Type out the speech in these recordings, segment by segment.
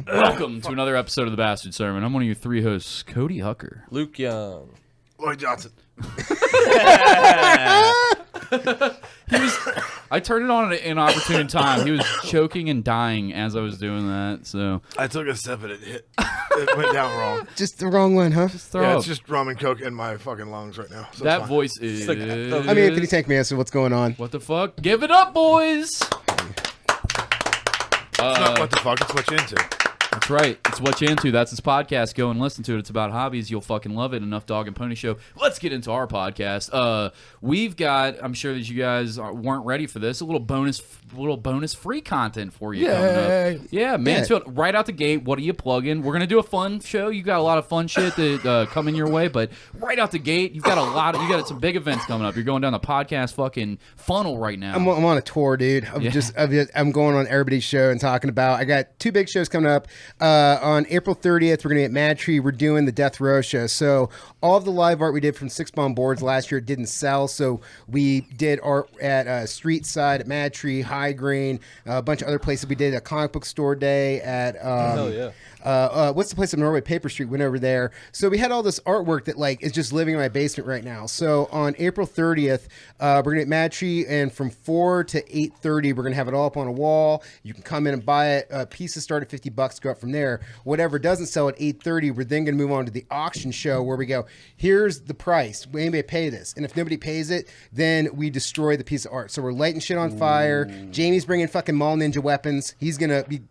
Welcome to another episode of the Bastard Sermon. I'm one of your three hosts, Cody Hucker. Luke Young. Lloyd Johnson. I turned it on at an inopportune time. He was choking and dying as I was doing that. So I took a sip and it went down wrong. Just the wrong one, huh? throw up. It's just rum and coke in my fucking lungs right now. So That voice is... I'm Anthony Tank Manson. What's going on? What the fuck? Give it up, boys! It's not what the fuck, it's what you're into. That's right. It's what you're into. That's his podcast. Go and listen to it. It's about hobbies. You'll fucking love it. Enough Dog and Pony Show. Let's get into our podcast. We've got, I'm sure that you guys weren't ready for this, a little bonus free content for you coming up. Yeah, Mansfield, right out the gate, what are you plugging? We're going to do a fun show. You got a lot of fun shit that coming your way, but right out the gate, you got some big events coming up. You're going down the podcast fucking funnel right now. I'm on a tour, dude. I'm going on everybody's show and talking about. I got two big shows coming up. On April 30th, we're going to be at Mad Tree. We're doing the Death Row show. So all of the live art we did from 6 Bomb Boards last year didn't sell. So we did art at Street Side, at Mad Tree, High Green, a bunch of other places. We did a comic book store day at what's the place in Norway? Paper Street. Went over there. So we had all this artwork that like is just living in my basement right now. So on April 30th, we're going to at Mad Tree, and from 4 to 8:30, we're going to have it all up on a wall. You can come in and buy it. Pieces start at $50. Go up from there. Whatever doesn't sell at 8:30, we're then going to move on to the auction show where we go, here's the price. Will anybody pay this? And if nobody pays it, then we destroy the piece of art. So we're lighting shit on fire. Jamie's bringing fucking Mall Ninja weapons. He's going to be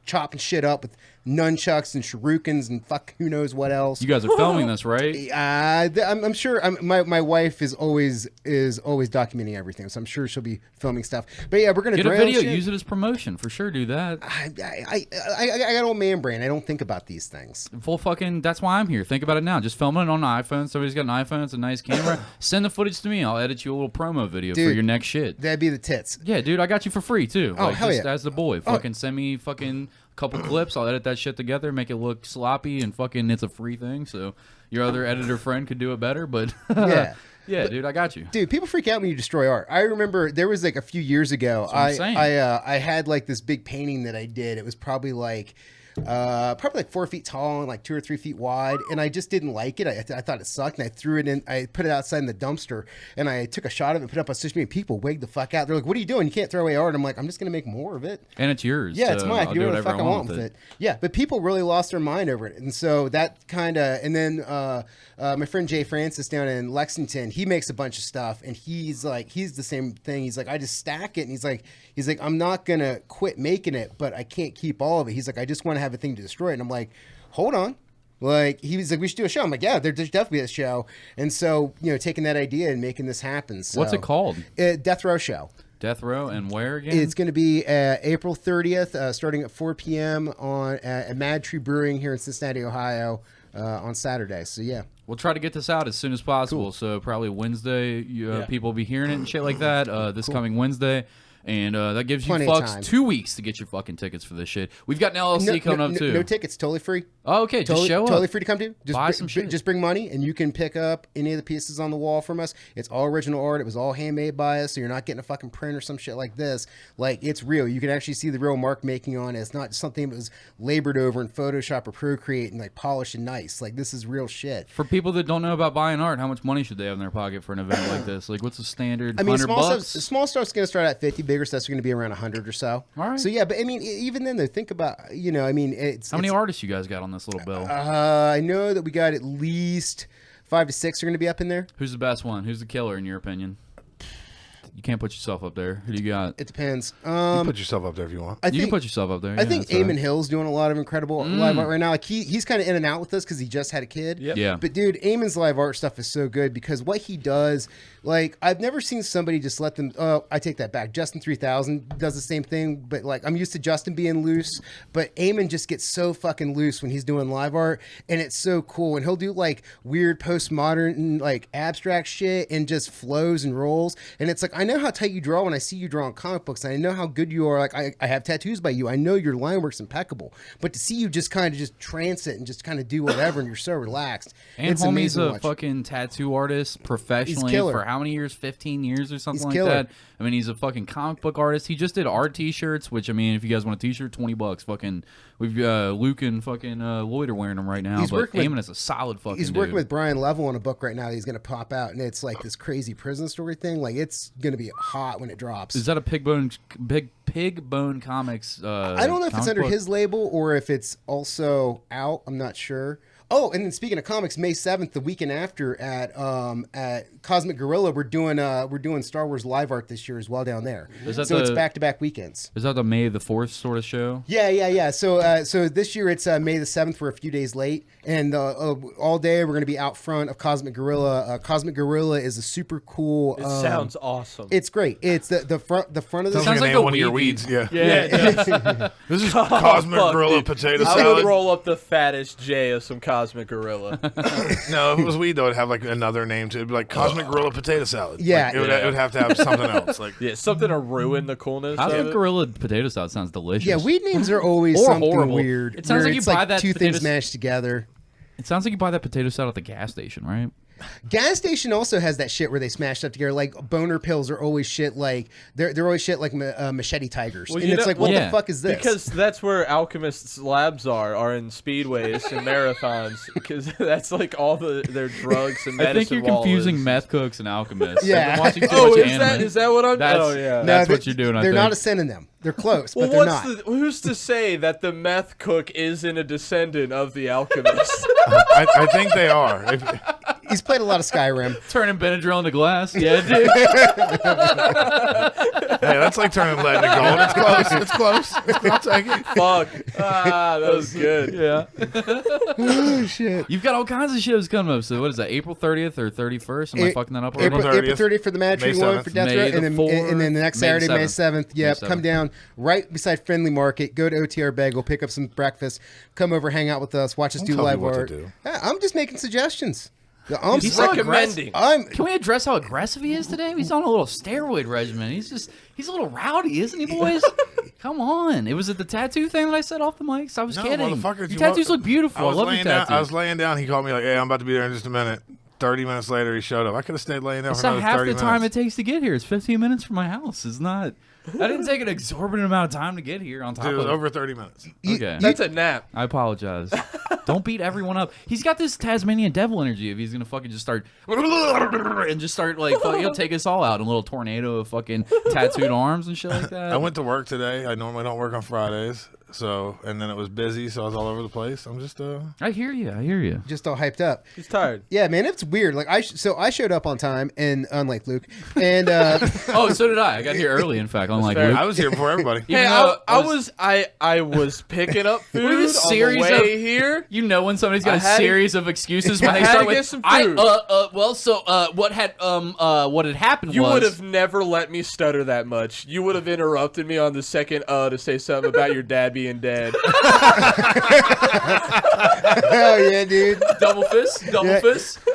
chopping shit up with nunchucks and shurikens and fuck who knows what else. You guys are filming this, right? I'm sure. My wife is always documenting everything, so I'm sure she'll be filming stuff. But yeah, we're gonna get a video, use it as promotion for sure. Do that. I got old man brain. I don't think about these things. Full fucking. That's why I'm here. Think about it now. Just film it on an iPhone. Somebody's got an iPhone. It's a nice camera. Send the footage to me. I'll edit you a little promo video for your next shit. That'd be the tits. Yeah, dude. I got you for free too. Oh, hell yeah. As the boy, fucking send me fucking couple clips. I'll edit that shit together, make it look sloppy, and fucking it's a free thing. So your other editor friend could do it better, but yeah. Yeah, but, dude, I got you. Dude, people freak out when you destroy art. I remember there was like a few years ago, I had like this big painting that I did. It was probably like 4 feet tall and like 2 or 3 feet wide, and I just didn't like it. I thought it sucked, and I threw it in. I put it outside in the dumpster, and I took a shot of it, put it up on social media. People wigged the fuck out. They're like, "What are you doing? You can't throw away art." I'm like, "I'm just gonna make more of it." And it's yours. Yeah, it's mine. I can do whatever the fuck I want with it. Yeah, but people really lost their mind over it, and so that kind of. And then my friend Jay Francis down in Lexington, he makes a bunch of stuff, and he's the same thing. He's like, I just stack it, and he's like, I'm not gonna quit making it, but I can't keep all of it. He's like, I just want to have a thing to destroy it. And I'm like, hold on. Like, he was like, we should do a show. I'm like, yeah, there's definitely a show. And so, taking that idea and making this happen. So, what's it called? Death Row Show. Death Row, and where again? It's going to be April 30th, starting at 4 p.m. on at Mad Tree Brewing here in Cincinnati, Ohio, on Saturday. So, yeah. We'll try to get this out as soon as possible. Cool. So probably Wednesday, people will be hearing it and shit like that this coming Wednesday. And that gives you fucks 2 weeks to get your fucking tickets for this shit. We've got an LLC coming up, too. No tickets, totally free. Oh, okay, just show up. Totally free to come to. Just buy some shit. Just bring money, and you can pick up any of the pieces on the wall from us. It's all original art. It was all handmade by us, so you're not getting a fucking print or some shit like this. Like, it's real. You can actually see the real mark making on it. It's not something that was labored over in Photoshop or Procreate and, like, polished and nice. Like, this is real shit. For people that don't know about buying art, how much money should they have in their pocket for an event like this? Like, what's the standard? $100? Small stuff's going to start at 50. Bigger stuff's going to be around 100 or so. All right. So yeah, but I mean, even then, though, think about it's how many artists you guys got on this little bill? I know that we got at least 5 to 6 are going to be up in there. Who's the best one? Who's the killer in your opinion? You can't put yourself up there. Who do you got? It depends. You can put yourself up there if you want. You can put yourself up there. I think Eamon Hill's doing a lot of incredible live art right now. Like he's kind of in and out with us because he just had a kid. Yep. Yeah. But dude, Eamon's live art stuff is so good because what he does, like I've never seen somebody just let them. Oh, I take that back. Justin 3000 does the same thing, but like I'm used to Justin being loose, but Eamon just gets so fucking loose when he's doing live art, and it's so cool. And he'll do like weird postmodern like abstract shit and just flows and rolls, and it's like I know how tight you draw when I see you draw in comic books, and I know how good you are. Like I have tattoos by you. I know your line work's impeccable. But to see you just kind of just trance it and just kind of do whatever, and you're so relaxed. And it's homie's amazing to a watch. fucking tattoo artist professionally for how many years? 15 years or something like that. I mean, he's a fucking comic book artist. He just did our t-shirts, which, I mean, if you guys want a t-shirt, $20. Fucking, we've Luke and fucking Lloyd are wearing them right now. But Eamon is a solid fucking He's working with Brian Level on a book right now that he's going to pop out, and it's like this crazy prison story thing. Like, it's going to be hot when it drops. Is that a Pig Bone Comics? I don't know if it's under his label or if it's also out. I'm not sure. Oh, and then speaking of comics, May 7th, the weekend after at Cosmic Gorilla, we're doing Star Wars live art this year as well down there. So it's back-to-back weekends. Is that the May the 4th sort of show? Yeah. So this year it's May the 7th. We're a few days late, and all day we're going to be out front of Cosmic Gorilla. Cosmic Gorilla is a super cool. It sounds awesome. It's great. It's the front of the. Sounds like one of your weeds. Yeah. This is Cosmic Gorilla potato salad. I would roll up the fattest J of some Cosmic Gorilla. No, if it was weed though, it'd have like another name to it. It'd be like Cosmic Gorilla potato salad. Yeah, like, it would have to have something else. Like something to ruin the coolness. Cosmic Gorilla potato salad sounds delicious. Yeah, weed names are always something horrible. weird. It sounds like you buy that two things mashed together. It sounds like you buy that potato salad at the gas station, right? Gas station also has that shit where they smash stuff together. Like boner pills are always shit. Like they're always shit like machete tigers, and it's like, what the fuck is this? Because that's where alchemists' labs are in speedways and marathons. Because that's like all their drugs and medicine. I think you're confusing meth cooks and alchemists. Yeah. I've been watching too much anime. Is that what I'm? That's what you're doing. They're not a synonym. They're close, well, but they're not. Who's to say that the meth cook isn't a descendant of the alchemist? I think they are. He's played a lot of Skyrim. Turning Benadryl into glass. Yeah, dude. Hey, that's like turning lead into gold. It's close. It's close. I'll take it. Fuck. That was good. Yeah. Oh, shit. You've got all kinds of shows coming up. So what is that, April 30th or 31st? Am I fucking that up already? April 30th for the Mad Tree one for Death Row, and then the next Saturday, May 7th. Yep, come down right beside Friendly Market. Go to OTR Bagel, pick up some breakfast, come over, hang out with us, watch us do live art. I'm just making suggestions. He's recommending. Can we address how aggressive he is today? He's on a little steroid regimen. He's a little rowdy, isn't he, boys? Come on. It was at the tattoo thing that I said off the mics. I was kidding. Your tattoos look beautiful. I love your tattoos. I was laying down. He called me like, hey, I'm about to be there in just a minute. 30 minutes later, he showed up. I could have stayed laying down for another 30 minutes. It's not half the time it takes to get here. It's 15 minutes from my house. It's not. I didn't take an exorbitant amount of time to get here on top of it. It was over 30 minutes. Okay. That's a nap. I apologize. Don't beat everyone up. He's got this Tasmanian devil energy if he's going to fucking just start and just start like, he'll take us all out in a little tornado of fucking tattooed arms and shit like that. I went to work today. I normally don't work on Fridays. So, and then it was busy, so I was all over the place. I'm just, I hear you. Just all hyped up. He's tired. Yeah, man, it's weird. Like I showed up on time, and unlike Luke, and oh, so did I. I got here early. In fact, unlike Luke, I was here before everybody. Hey, I was picking up food on the way here. You know when somebody's got a series of excuses when they start with some food. what had happened you was would have never let me stutter that much. You would have interrupted me on the second to say something about your dad being dead. Hell yeah, dude. Double fist.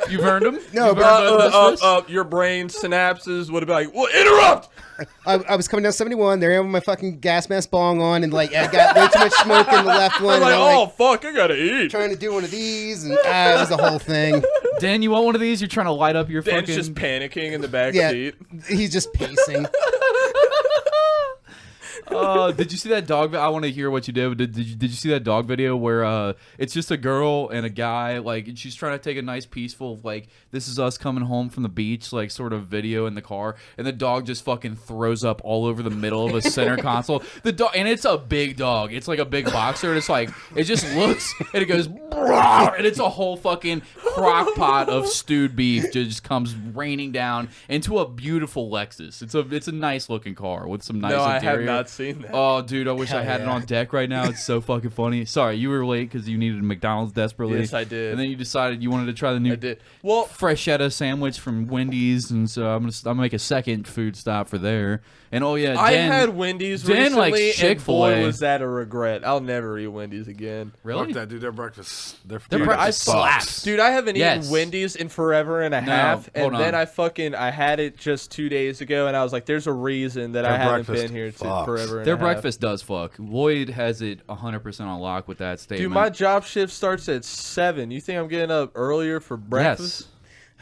You've earned them. No, but your brain synapses would have been like, well, interrupt. I was coming down 71. There I am with my fucking gas mask bong on, and like I got way too much smoke in the left one. I'm like, fuck, I gotta eat. Trying to do one of these, and it was the whole thing. Dan, you want one of these? You're trying to light up your Dan's fucking... just panicking in the back seat. He's just pacing. Did you see that dog? I want to hear what you did. Did you see that dog video where it's just a girl and a guy, like, and she's trying to take a nice peaceful, like, this is us coming home from the beach, like, sort of video in the car, and the dog just fucking throws up all over the middle of a center console. The dog, and it's a big dog. It's like a big boxer, and it's like, it just looks, and it goes, and it's a whole fucking crock pot of stewed beef just comes raining down into a beautiful Lexus. It's a nice looking car with some nice interior. I have not seen that. Oh, dude, I wish I had it yeah. on deck right now. It's so fucking funny. Sorry, you were late because you needed a McDonald's desperately. Yes, I did. And then you decided you wanted to try the new I did. Well, freshetta sandwich from Wendy's, and so I'm gonna make a second food stop for there. And oh yeah, I Dan, had Wendy's Dan recently, likes and Chick-fil-A. boy, was that a regret. I'll never eat Wendy's again. Really? Fuck that, dude. Their breakfast. Their dude, breakfast it slaps. Dude, I haven't Yes. eaten Wendy's in forever and a No, half, hold and then on. I had it just 2 days ago, and I was like, "There's a reason that I Their haven't breakfast been here fucks. forever." And Their a half. breakfast does fuck. Lloyd has it 100% on lock with that statement. Dude, my job shift starts at 7. You think I'm getting up earlier for breakfast?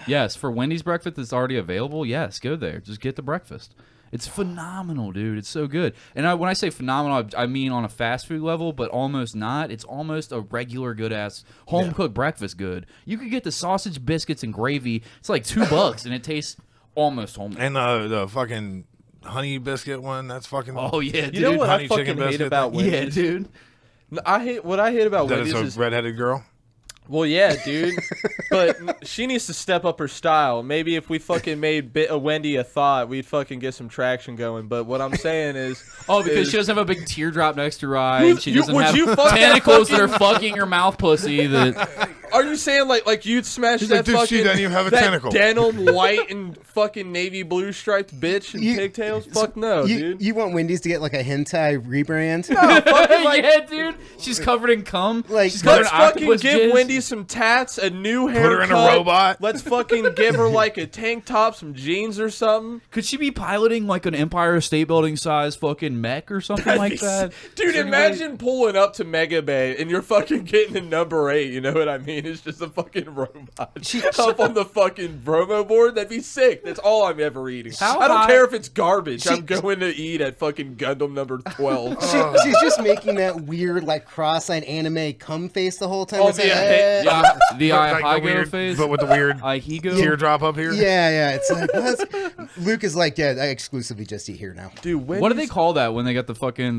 Yes, for Wendy's breakfast that's already available. Yes, go there. Just get the breakfast. It's phenomenal, dude. It's so good. And when I say phenomenal, I mean on a fast food level, but almost not. It's almost a regular good-ass home-cooked breakfast good. You could get the sausage, biscuits, and gravy. It's like $2, and it tastes almost homemade. And the fucking honey biscuit one, that's fucking. Oh, yeah, dude. You know what I Honey chicken fucking hate biscuit about thing? Yeah, Wendy's? dude. What I hate about That Wendy's is is a redheaded girl. well, yeah, dude, but she needs to step up her style. Maybe if we fucking made a Wendy a thought, we'd fucking get some traction going. But what I'm saying is, Oh, because is- she doesn't have a big teardrop next to her eye. And she doesn't would have you fuck that tentacles that are fucking her mouth pussy. That Are you saying like you'd smash She's that like, dude, fucking she doesn't even have a that tentacle. denim white and fucking navy blue striped bitch and You- pigtails? Fuck no, dude. You want Wendy's to get like a hentai rebrand? Fucking, like, yeah, dude. She's covered in cum. Like, she's covered let's in fucking octopus give jizz. Wendy some tats, a new haircut. Put her in a robot. Let's fucking give her like a tank top, some jeans or something. Could she be piloting like an Empire State Building size fucking mech or something like that? Dude, imagine pulling up to Mega Bay and you're fucking getting a number 8. You know what I mean? It's just a fucking robot up on the fucking promo board. That'd be sick. That's all I'm ever eating. How I don't high- care if it's garbage. I'm going to eat at fucking Gundam number 12. She's just making that weird, like, cross-eyed anime cum face the whole time. Oh, It's like, yeah. Yeah, the Like the Ihigo weird, face. but with the weird Ihigo. teardrop up here. yeah. It's like, what? Luke is like, yeah, I exclusively just eat here now. Dude, What do they call that when they got the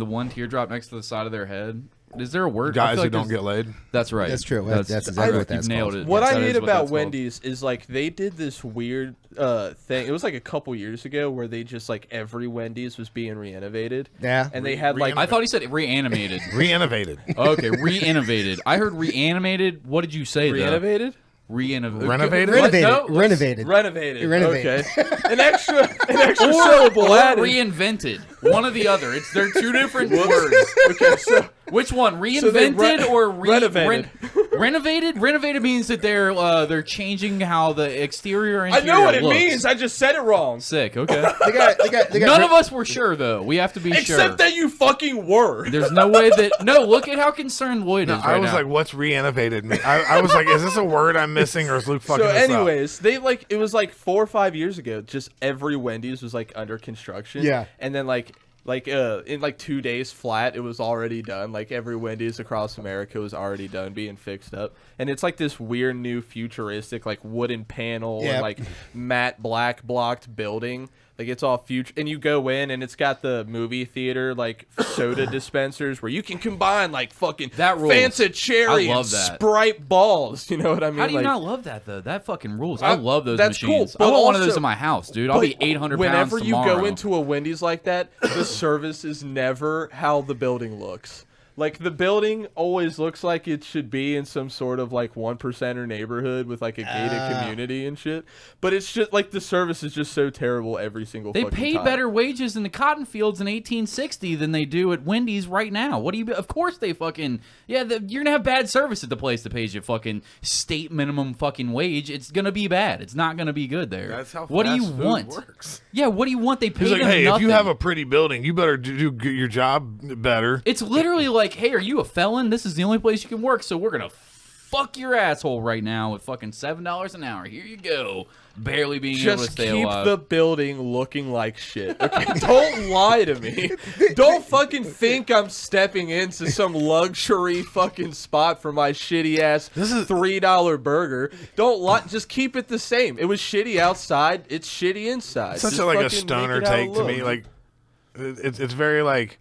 one teardrop next to the side of their head? Is there a word? I Guys feel who like don't there's- get laid. That's right. That's true. That's exactly right. what that's You've nailed called. it. What Yes, I that hate is what about that's called. Wendy's is like they did this weird thing. It was like a couple years ago where they just like every Wendy's was being re-innovated. Yeah. And they had like I thought he said reanimated. Re-innovated. Okay, re-innovated. I heard reanimated. What did you say though? re-innovated? Re-innovated. Renovated? Renovated. No, Renovated. Renovated. Renovated. Okay. an extra Or syllable added. reinvented. One or the other. They're two different words. Okay, so Which one? they Reinvented or renovated. Renovated? Renovated means that they're changing how the exterior and I interior know what it looks. means. I just said it wrong. Sick. Okay. They got None of us were sure though. We have to be Except sure. that you fucking were. There's no way that. No, look at how concerned Lloyd is right I was now. like, what's re-innovated mean? I was like, is this a word I'm missing or is Luke fucking So this up? anyways, they like it was like 4 or 5 years ago. Just every Wendy's was like under construction. Yeah. And then like in like 2 days flat, it was already done. Like every Wendy's across America was already done being fixed up. And it's like this weird new futuristic like wooden panel Yep. and like matte black blocked building. Like it's all future, and you go in and it's got the movie theater like soda dispensers where you can combine like fucking That rules. Fanta cherry I love and that. Sprite balls. You know what I mean? How do you Like, not love that though? That fucking rules. I love those that's machines. cool, I but want one of also- those in my house, dude. I'll be 800 pounds Whenever you tomorrow. go into a Wendy's like that, the service is never how the building looks. Like the building always looks like it should be in some sort of like 1%er neighborhood with like a gated community and shit. But it's just like the service is just so terrible every single They fucking pay time. better wages in the cotton fields in 1860 than they do at Wendy's right now. What do you? Of course they fucking you're gonna have bad service at the place that pays you fucking state minimum fucking wage. It's gonna be bad. It's not gonna be good there. That's how What do you fast food want? works. Yeah, what do you want? They pay He's like, them hey, nothing. if you have a pretty building, you better do your job better. It's literally like, hey, are you a felon? This is the only place you can work, so we're gonna fuck your asshole right now with fucking $7 an hour. Here you go. Barely being able to Just stay keep alive. the building looking like shit. Okay? Don't lie to me. Don't fucking think I'm stepping into some luxury fucking spot for my shitty ass $3 burger. Don't lie. Just keep it the same. It was shitty outside. It's shitty inside. Such Just a like a fucking stoner make it how it take to me. looks. Like it's very like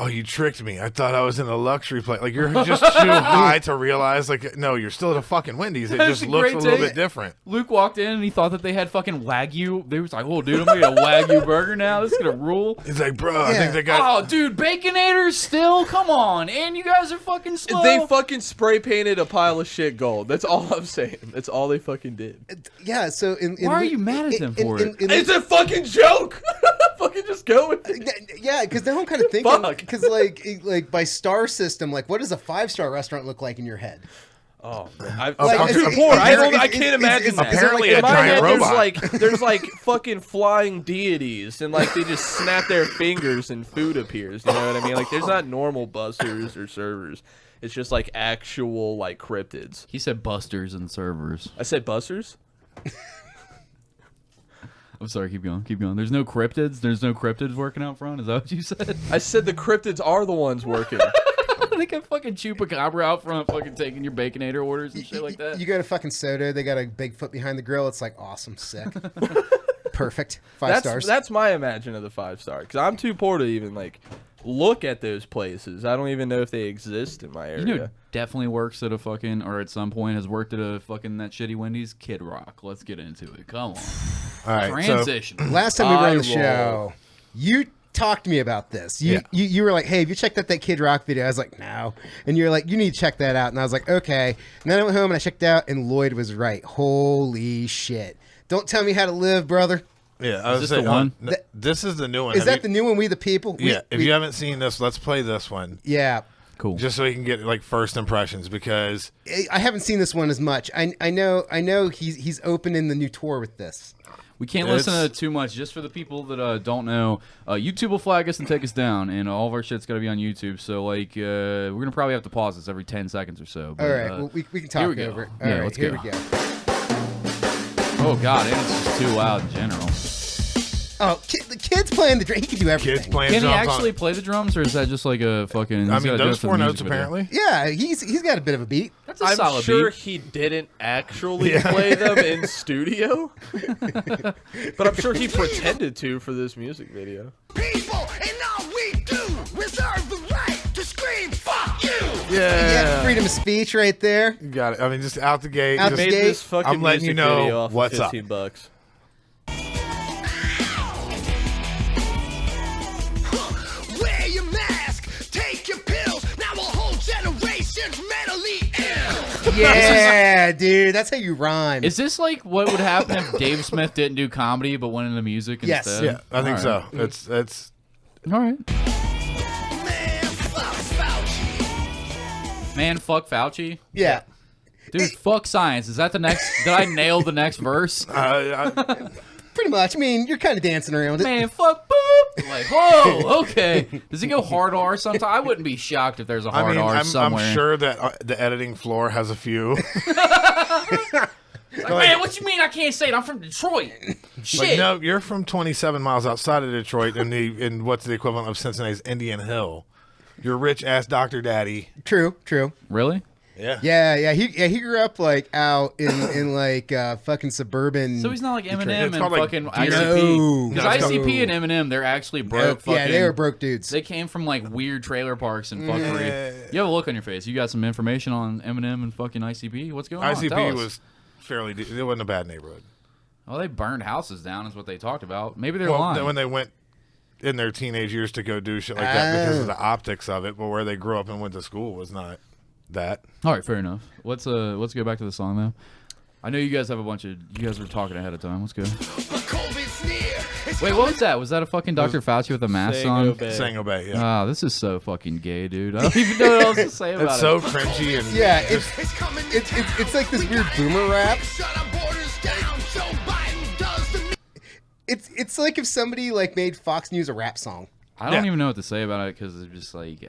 oh, you tricked me. I thought I was in a luxury place. Like, you're just too high to realize, like, no, you're still at a fucking Wendy's. It That's just a looks great a little take. bit different. Luke walked in and he thought that they had fucking Wagyu. They was like, oh, dude, I'm going to get a Wagyu burger now. This is going to rule. He's like, bro, I think they got... Oh, dude, Baconators still? Come on. And you guys are fucking slow. They fucking spray painted a pile of shit gold. That's all I'm saying. That's all they fucking did. Yeah, so Why are you mad at them for it? It's a fucking joke. Fucking just go with it. Yeah, because now I'm kind of thinking, Fuck. because like by star system, like what does a 5-star restaurant look like in your head? Oh, man. Like, I'm is too it- poor. is- I is- can't is- imagine is- that. is there, Apparently like, a In my giant head, robot. there's like fucking flying deities, and like they just snap their fingers and food appears. You know what I mean? Like there's not normal busters or servers. It's just like actual like cryptids. He said busters and servers. I said busters. I'm sorry, keep going, keep going. There's no cryptids? There's no cryptids working out front? Is that what you said? I said the cryptids are the ones working. They got fucking chupacabra out front fucking taking your Baconator orders and shit like that. You go to fucking Soda, they got a Bigfoot behind the grill. It's like awesome, sick, perfect, 5 stars. That's my imagine of the 5-star, because I'm too poor to even like look at those places. I don't even know if they exist in my area. You know, definitely works at a fucking, or at some point has worked at a fucking that shitty Wendy's. Kid Rock. Let's get into it. Come on. All right, Transition. Last time we were on the Eye show, roll. you talked to me about this. You were like, hey, have you checked out that Kid Rock video? I was like, no. And you're like, you need to check that out. And I was like, okay. And then I went home and I checked out, and Lloyd was right. Holy shit. Don't tell me how to live, brother. Yeah, I was this saying, the one? this is the new one. Is that the new one, We the People? Yeah, if you haven't seen this, let's play this one. Yeah. Cool. Just so you can get like first impressions, because I haven't seen this one as much. I know he's opening the new tour with this. We can't listen to too much. Just for the people that don't know, YouTube will flag us and take us down, and all of our shit's got to be on YouTube. So, like, we're going to probably have to pause this every 10 seconds or so. But, All right, well, we can talk here we go. over it. Yeah, All right, let's here go. we go. Oh, God, and it's just too loud in general. Oh, the kid's playing the drum. He can do everything. kids playing Can he drums actually on. play the drums, or is that just like a fucking... I he's mean, gotta do those it for the 4 notes music video? apparently. Yeah, he's got a bit of a beat. That's a I'm solid sure beat. he didn't actually play them in studio, but I'm sure he pretended to for this music video. People, and all we do, reserve the right to scream, fuck you! Yeah, freedom of speech right there. You got it. I mean, just out the gate. Out just- the Made gate. this fucking I'm letting you music know video off what's of up. $15. Wear your mask, take your pills, now a whole generation's mentally ill! Yeah, dude, that's how you rhyme. Is this like what would happen if Dave Smith didn't do comedy but went into music Yes. instead? Yeah, I think All right. so. It's All right. Man, fuck Fauci! Man, fuck Fauci. Yeah. Dude, fuck science. Is that the next... Did I nail the next verse? Pretty much. I mean, you're kind of dancing around it. Man, fuck boop. Like, whoa, okay. Does he go hard R sometime? I wouldn't be shocked if there's a hard R I'm somewhere. sure that the editing floor has a few. Like, man, what you mean I can't say it? I'm from Detroit. Shit. Like, no, you're from 27 miles outside of Detroit in what's the equivalent of Cincinnati's Indian Hill. You're rich ass Dr. Daddy. True. Really? Yeah. Yeah. He grew up like out in like fucking suburban. So he's not like Eminem It's and called, like, fucking No. ICP. Because No, it's ICP and Eminem, they're actually broke. Yeah, fucking, they were broke dudes. They came from like weird trailer parks and fuckery. You have a look on your face. You got some information on Eminem and fucking ICP? What's going on? Tell ICP us. was fairly. It wasn't a bad neighborhood. Oh, they burned houses down, is what they talked about. Maybe they're lying. When they went in their teenage years to go do shit like that because of the optics of it, but where they grew up and went to school was not that. All right, fair enough. Let's go back to the song though. I know you guys have a bunch of. You guys were talking ahead of time. Let's go. But COVID's near. It's Wait, what was that? Was that a fucking Dr. Fauci with a mask Saying on? obey. Saying obey, yeah. Ah, this is so fucking gay, dude. I don't even know what else to say about It's it. so cringy and Yeah, It's coming. it's like this weird boomer rap. Shut our borders down. Joe Biden does the It's like if somebody like made Fox News a rap song. I don't Yeah. even know what to say about it because it's just like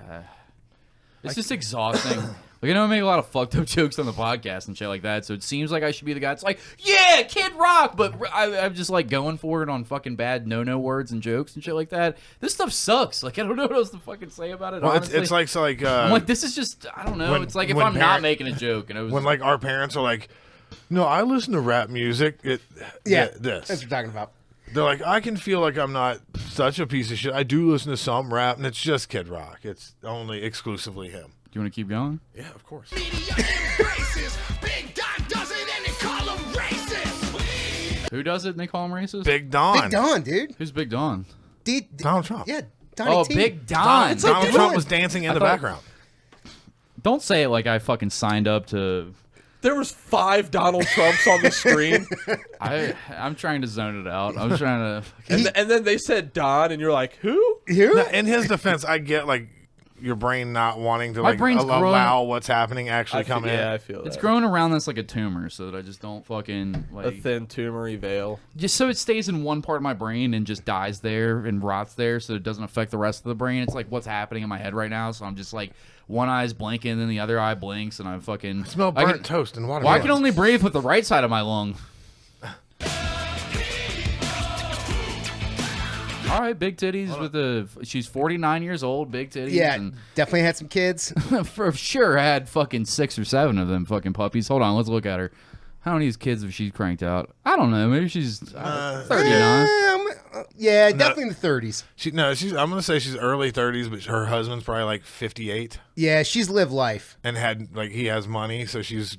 it's just exhausting. Like, I know I make a lot of fucked up jokes on the podcast and shit like that, so it seems like I should be the guy that's like, yeah, Kid Rock, but I'm just like going for it on fucking bad no words and jokes and shit like that. This stuff sucks. Like, I don't know what else to fucking say about it. well, honestly. it's like I'm like, this is just, I don't know. when- It's like if when I'm not making a joke and it was when like our parents are like, no, I listen to rap music. Yeah, this. that's what we're talking about. They're like, I can feel like I'm not such a piece of shit. I do listen to some rap, and it's just Kid Rock. It's only exclusively him. Do you want to keep going? Yeah, of course. Media embraces. Big Don does it and they call him racist. Who does it and they call him racist? Big Don. Big Don, dude. Who's Big Don? Donald Trump. Yeah, Donnie Oh, T. Big Don. Donald Trump was dancing in the thought- background. Don't say it like I fucking signed up to. There was 5 Donald Trumps on the screen, I'm trying to zone it out. I'm trying to. and then they said Don, and you're like, who? Who? Now, in his defense, I get like your brain not wanting to My like brain's allow growing- what's happening actually come in. Yeah, I feel It's that. growing around this like a tumor, so that I just don't fucking A like. thin tumory veil. Just so it stays in one part of my brain and just dies there and rots there, so it doesn't affect the rest of the brain. It's like what's happening in my head right now. So I'm just like one eye's blinking, and then the other eye blinks, and I'm fucking Smell I burnt can- toast and water. Well, I can only breathe with the right side of my lung. All right, big titties with the. She's 49 years old, big titties. Yeah, and definitely had some kids. for sure had fucking 6 or 7 of them fucking puppies. Hold on, let's look at her. How many kids have she cranked out? I don't know. Maybe she's 39. Yeah, definitely in the 30s. I'm gonna say she's early 30s, but her husband's probably like 58 Yeah, she's lived life. and he has money, so she's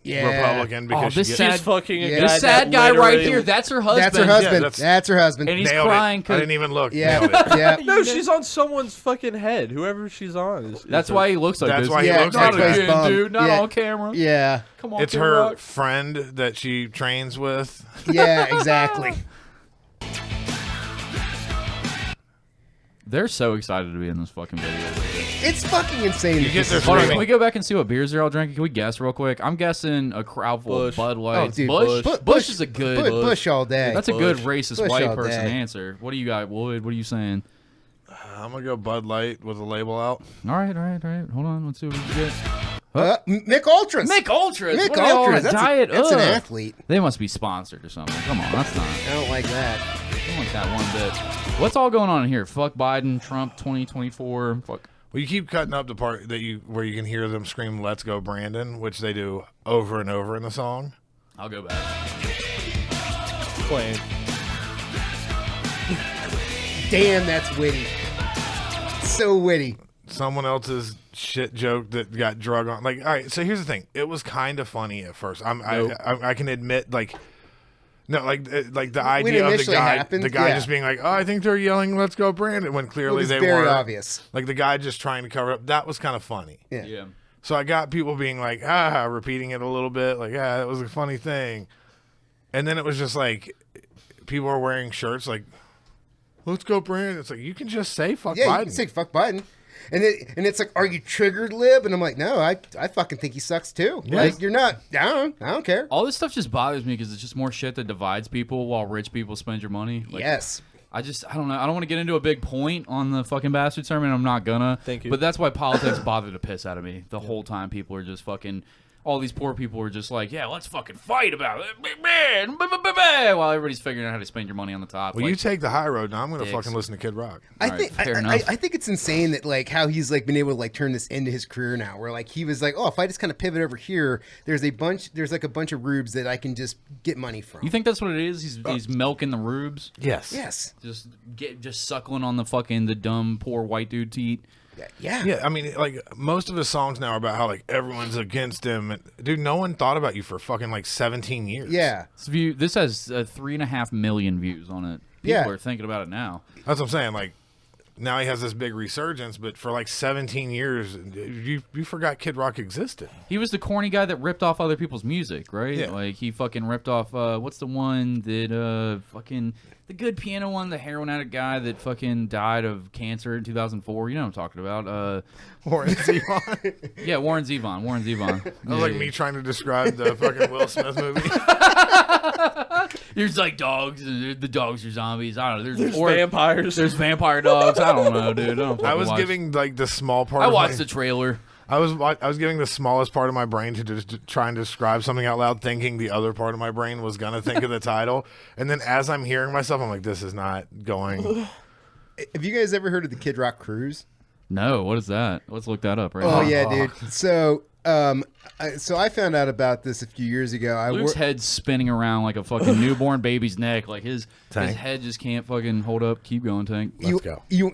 Yeah. Republican because this she sad- gets She's fucking a Yeah. guy. This sad that guy right literally- here, that's her husband. That's her husband. that's- that's her husband. And he's nailed crying it. I 'cause- didn't even look. yeah, Nailed it. yeah. No, she's on someone's fucking head. Whoever she's on. Is That's her- why he looks like That's this. why he Yeah, looks Not like that's why that. he's again, bummed. dude. Not Yeah. on camera. Yeah, Come on, It's Kid her Rock. friend that she trains with. yeah, exactly. They're so excited to be in this fucking video. It's fucking insane. You get their Hold on, screaming. can we go back and see what beers they're all drinking? Can we guess real quick? I'm guessing a crowd full Bush. of Bud Oh, Lights. dude, Bush? Bush is a good. Bush all day. That's a good Bush. racist Bush white all person day. answer. What do you got, Lloyd? What are you saying? I'm gonna go Bud Light with a label out. All right. Hold on. Let's see what we get. Mick Ultras. Mick Ultras. Mick What are they all on Ultras. a diet? That's an Ugh. athlete. They must be sponsored or something. Come on, that's not. I don't like that. I don't like that one bit. What's all going on here? Fuck Biden, Trump, 2024. Fuck. Well, you keep cutting up the part where you can hear them scream "Let's go, Brandon," which they do over and over in the song. I'll go back. Plain. Damn, that's witty. So witty. Someone else's shit joke that got drug on. Like, all right, so here's the thing. It was kind of funny at first. I can admit, like, no, like the idea of the initially guy, happened, the guy yeah. just being like, "Oh, I think they're yelling, 'Let's go, Brandon," when It clearly was they very were obvious. Like the guy just trying to cover up. That was kind of funny. Yeah. Yeah. So I got people being like, repeating it a little bit, like, that was a funny thing. And then it was just like, people are wearing shirts like, "Let's go, Brandon." It's like, you can just say fuck Yeah, Biden. you can say fuck Biden. And it's like, are you triggered, Lib? And I'm like, no, I fucking think he sucks too. Like, you're not. I don't care. All this stuff just bothers me because it's just more shit that divides people while rich people spend your money. Like, Yes. I don't know. I don't want to get into a big point on the fucking bastard sermon. I'm not gonna. Thank you. But that's why politics bother the piss out of me. The whole time people are just fucking. All these poor people are just like, yeah, let's fucking fight about it, man. While everybody's figuring out how to spend your money on the top. Well, like, you take the high road. Now I'm going to Dicks. fucking listen to Kid Rock. I All think right, fair I enough. think it's insane that like how he's like been able to like turn this into his career now. Where like he was like, oh, if I just kind of pivot over here, there's like a bunch of rubes that I can just get money from. You think that's what it is? He's milking the rubes. Yes. Yes. Just suckling on the dumb poor white dude teat. Yeah. Yeah, I mean, like, most of his songs now are about how, like, everyone's against him. And, dude, no one thought about you for fucking, like, 17 years. Yeah. This has 3.5 million views on it. People Yeah. are thinking about it now. That's what I'm saying. Like, now he has this big resurgence, but for, like, 17 years, you forgot Kid Rock existed. He was the corny guy that ripped off other people's music, right? Yeah. Like he fucking ripped off what's the one that fucking the good piano one, the heroin addict guy that fucking died of cancer in 2004. You know what I'm talking about? Warren Zevon. Yeah, Warren Zevon. That was like me trying to describe the fucking Will Smith movie. There's like dogs, and the dogs are zombies. I don't know. There's vampires. There's vampire dogs. I don't know, dude. I was giving, like, the small part I of watched my... the trailer. I was giving the smallest part of my brain to just try and describe something out loud, thinking the other part of my brain was gonna think of the title, and then as I'm hearing myself, I'm like, "This is not going." Have you guys ever heard of the Kid Rock Cruise? No, what is that? Let's look that up right Oh now. yeah, dude. So So I found out about this a few years ago. Luke's head's spinning around like a fucking newborn baby's neck. Like his Tank. head just can't fucking hold up. Keep going, Tank. Let's go. You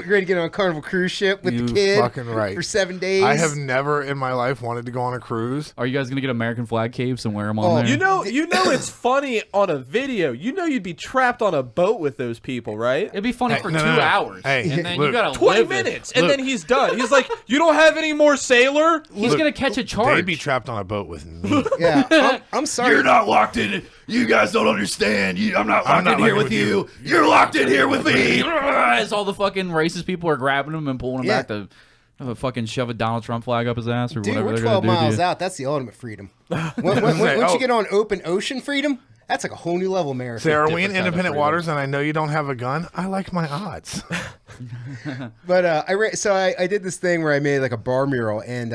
ready to get on a Carnival cruise ship with You the kid fucking right. for 7 days? I have never in my life wanted to go on a cruise. Are you guys gonna get American flag capes and wear them on there? You know it's funny on a video. You know you'd be trapped on a boat with those people, right? It'd be funny for no, 2 no, no. hours. Hey, and then Luke. you gotta 20 live it. minutes, and then he's done. He's like, "You don't have any more sailor?" He's Look, gonna catch a charge. They'd be trapped on a boat with me. Yeah, I'm sorry. You're not locked in. You guys don't understand. I'm not locked in here locked with you. You're locked in here with me. As all the fucking racist people are grabbing him and pulling him Yeah. back to fucking shove a Donald Trump flag up his ass or Dude, whatever we're they're gonna 12 do to miles you. out. That's the ultimate freedom. Once you get on open ocean freedom, that's like a whole new level, America. Say, are we in Different kind of independent freedom. waters and I know you don't have a gun? I like my odds. But I did this thing where I made like a bar mural, and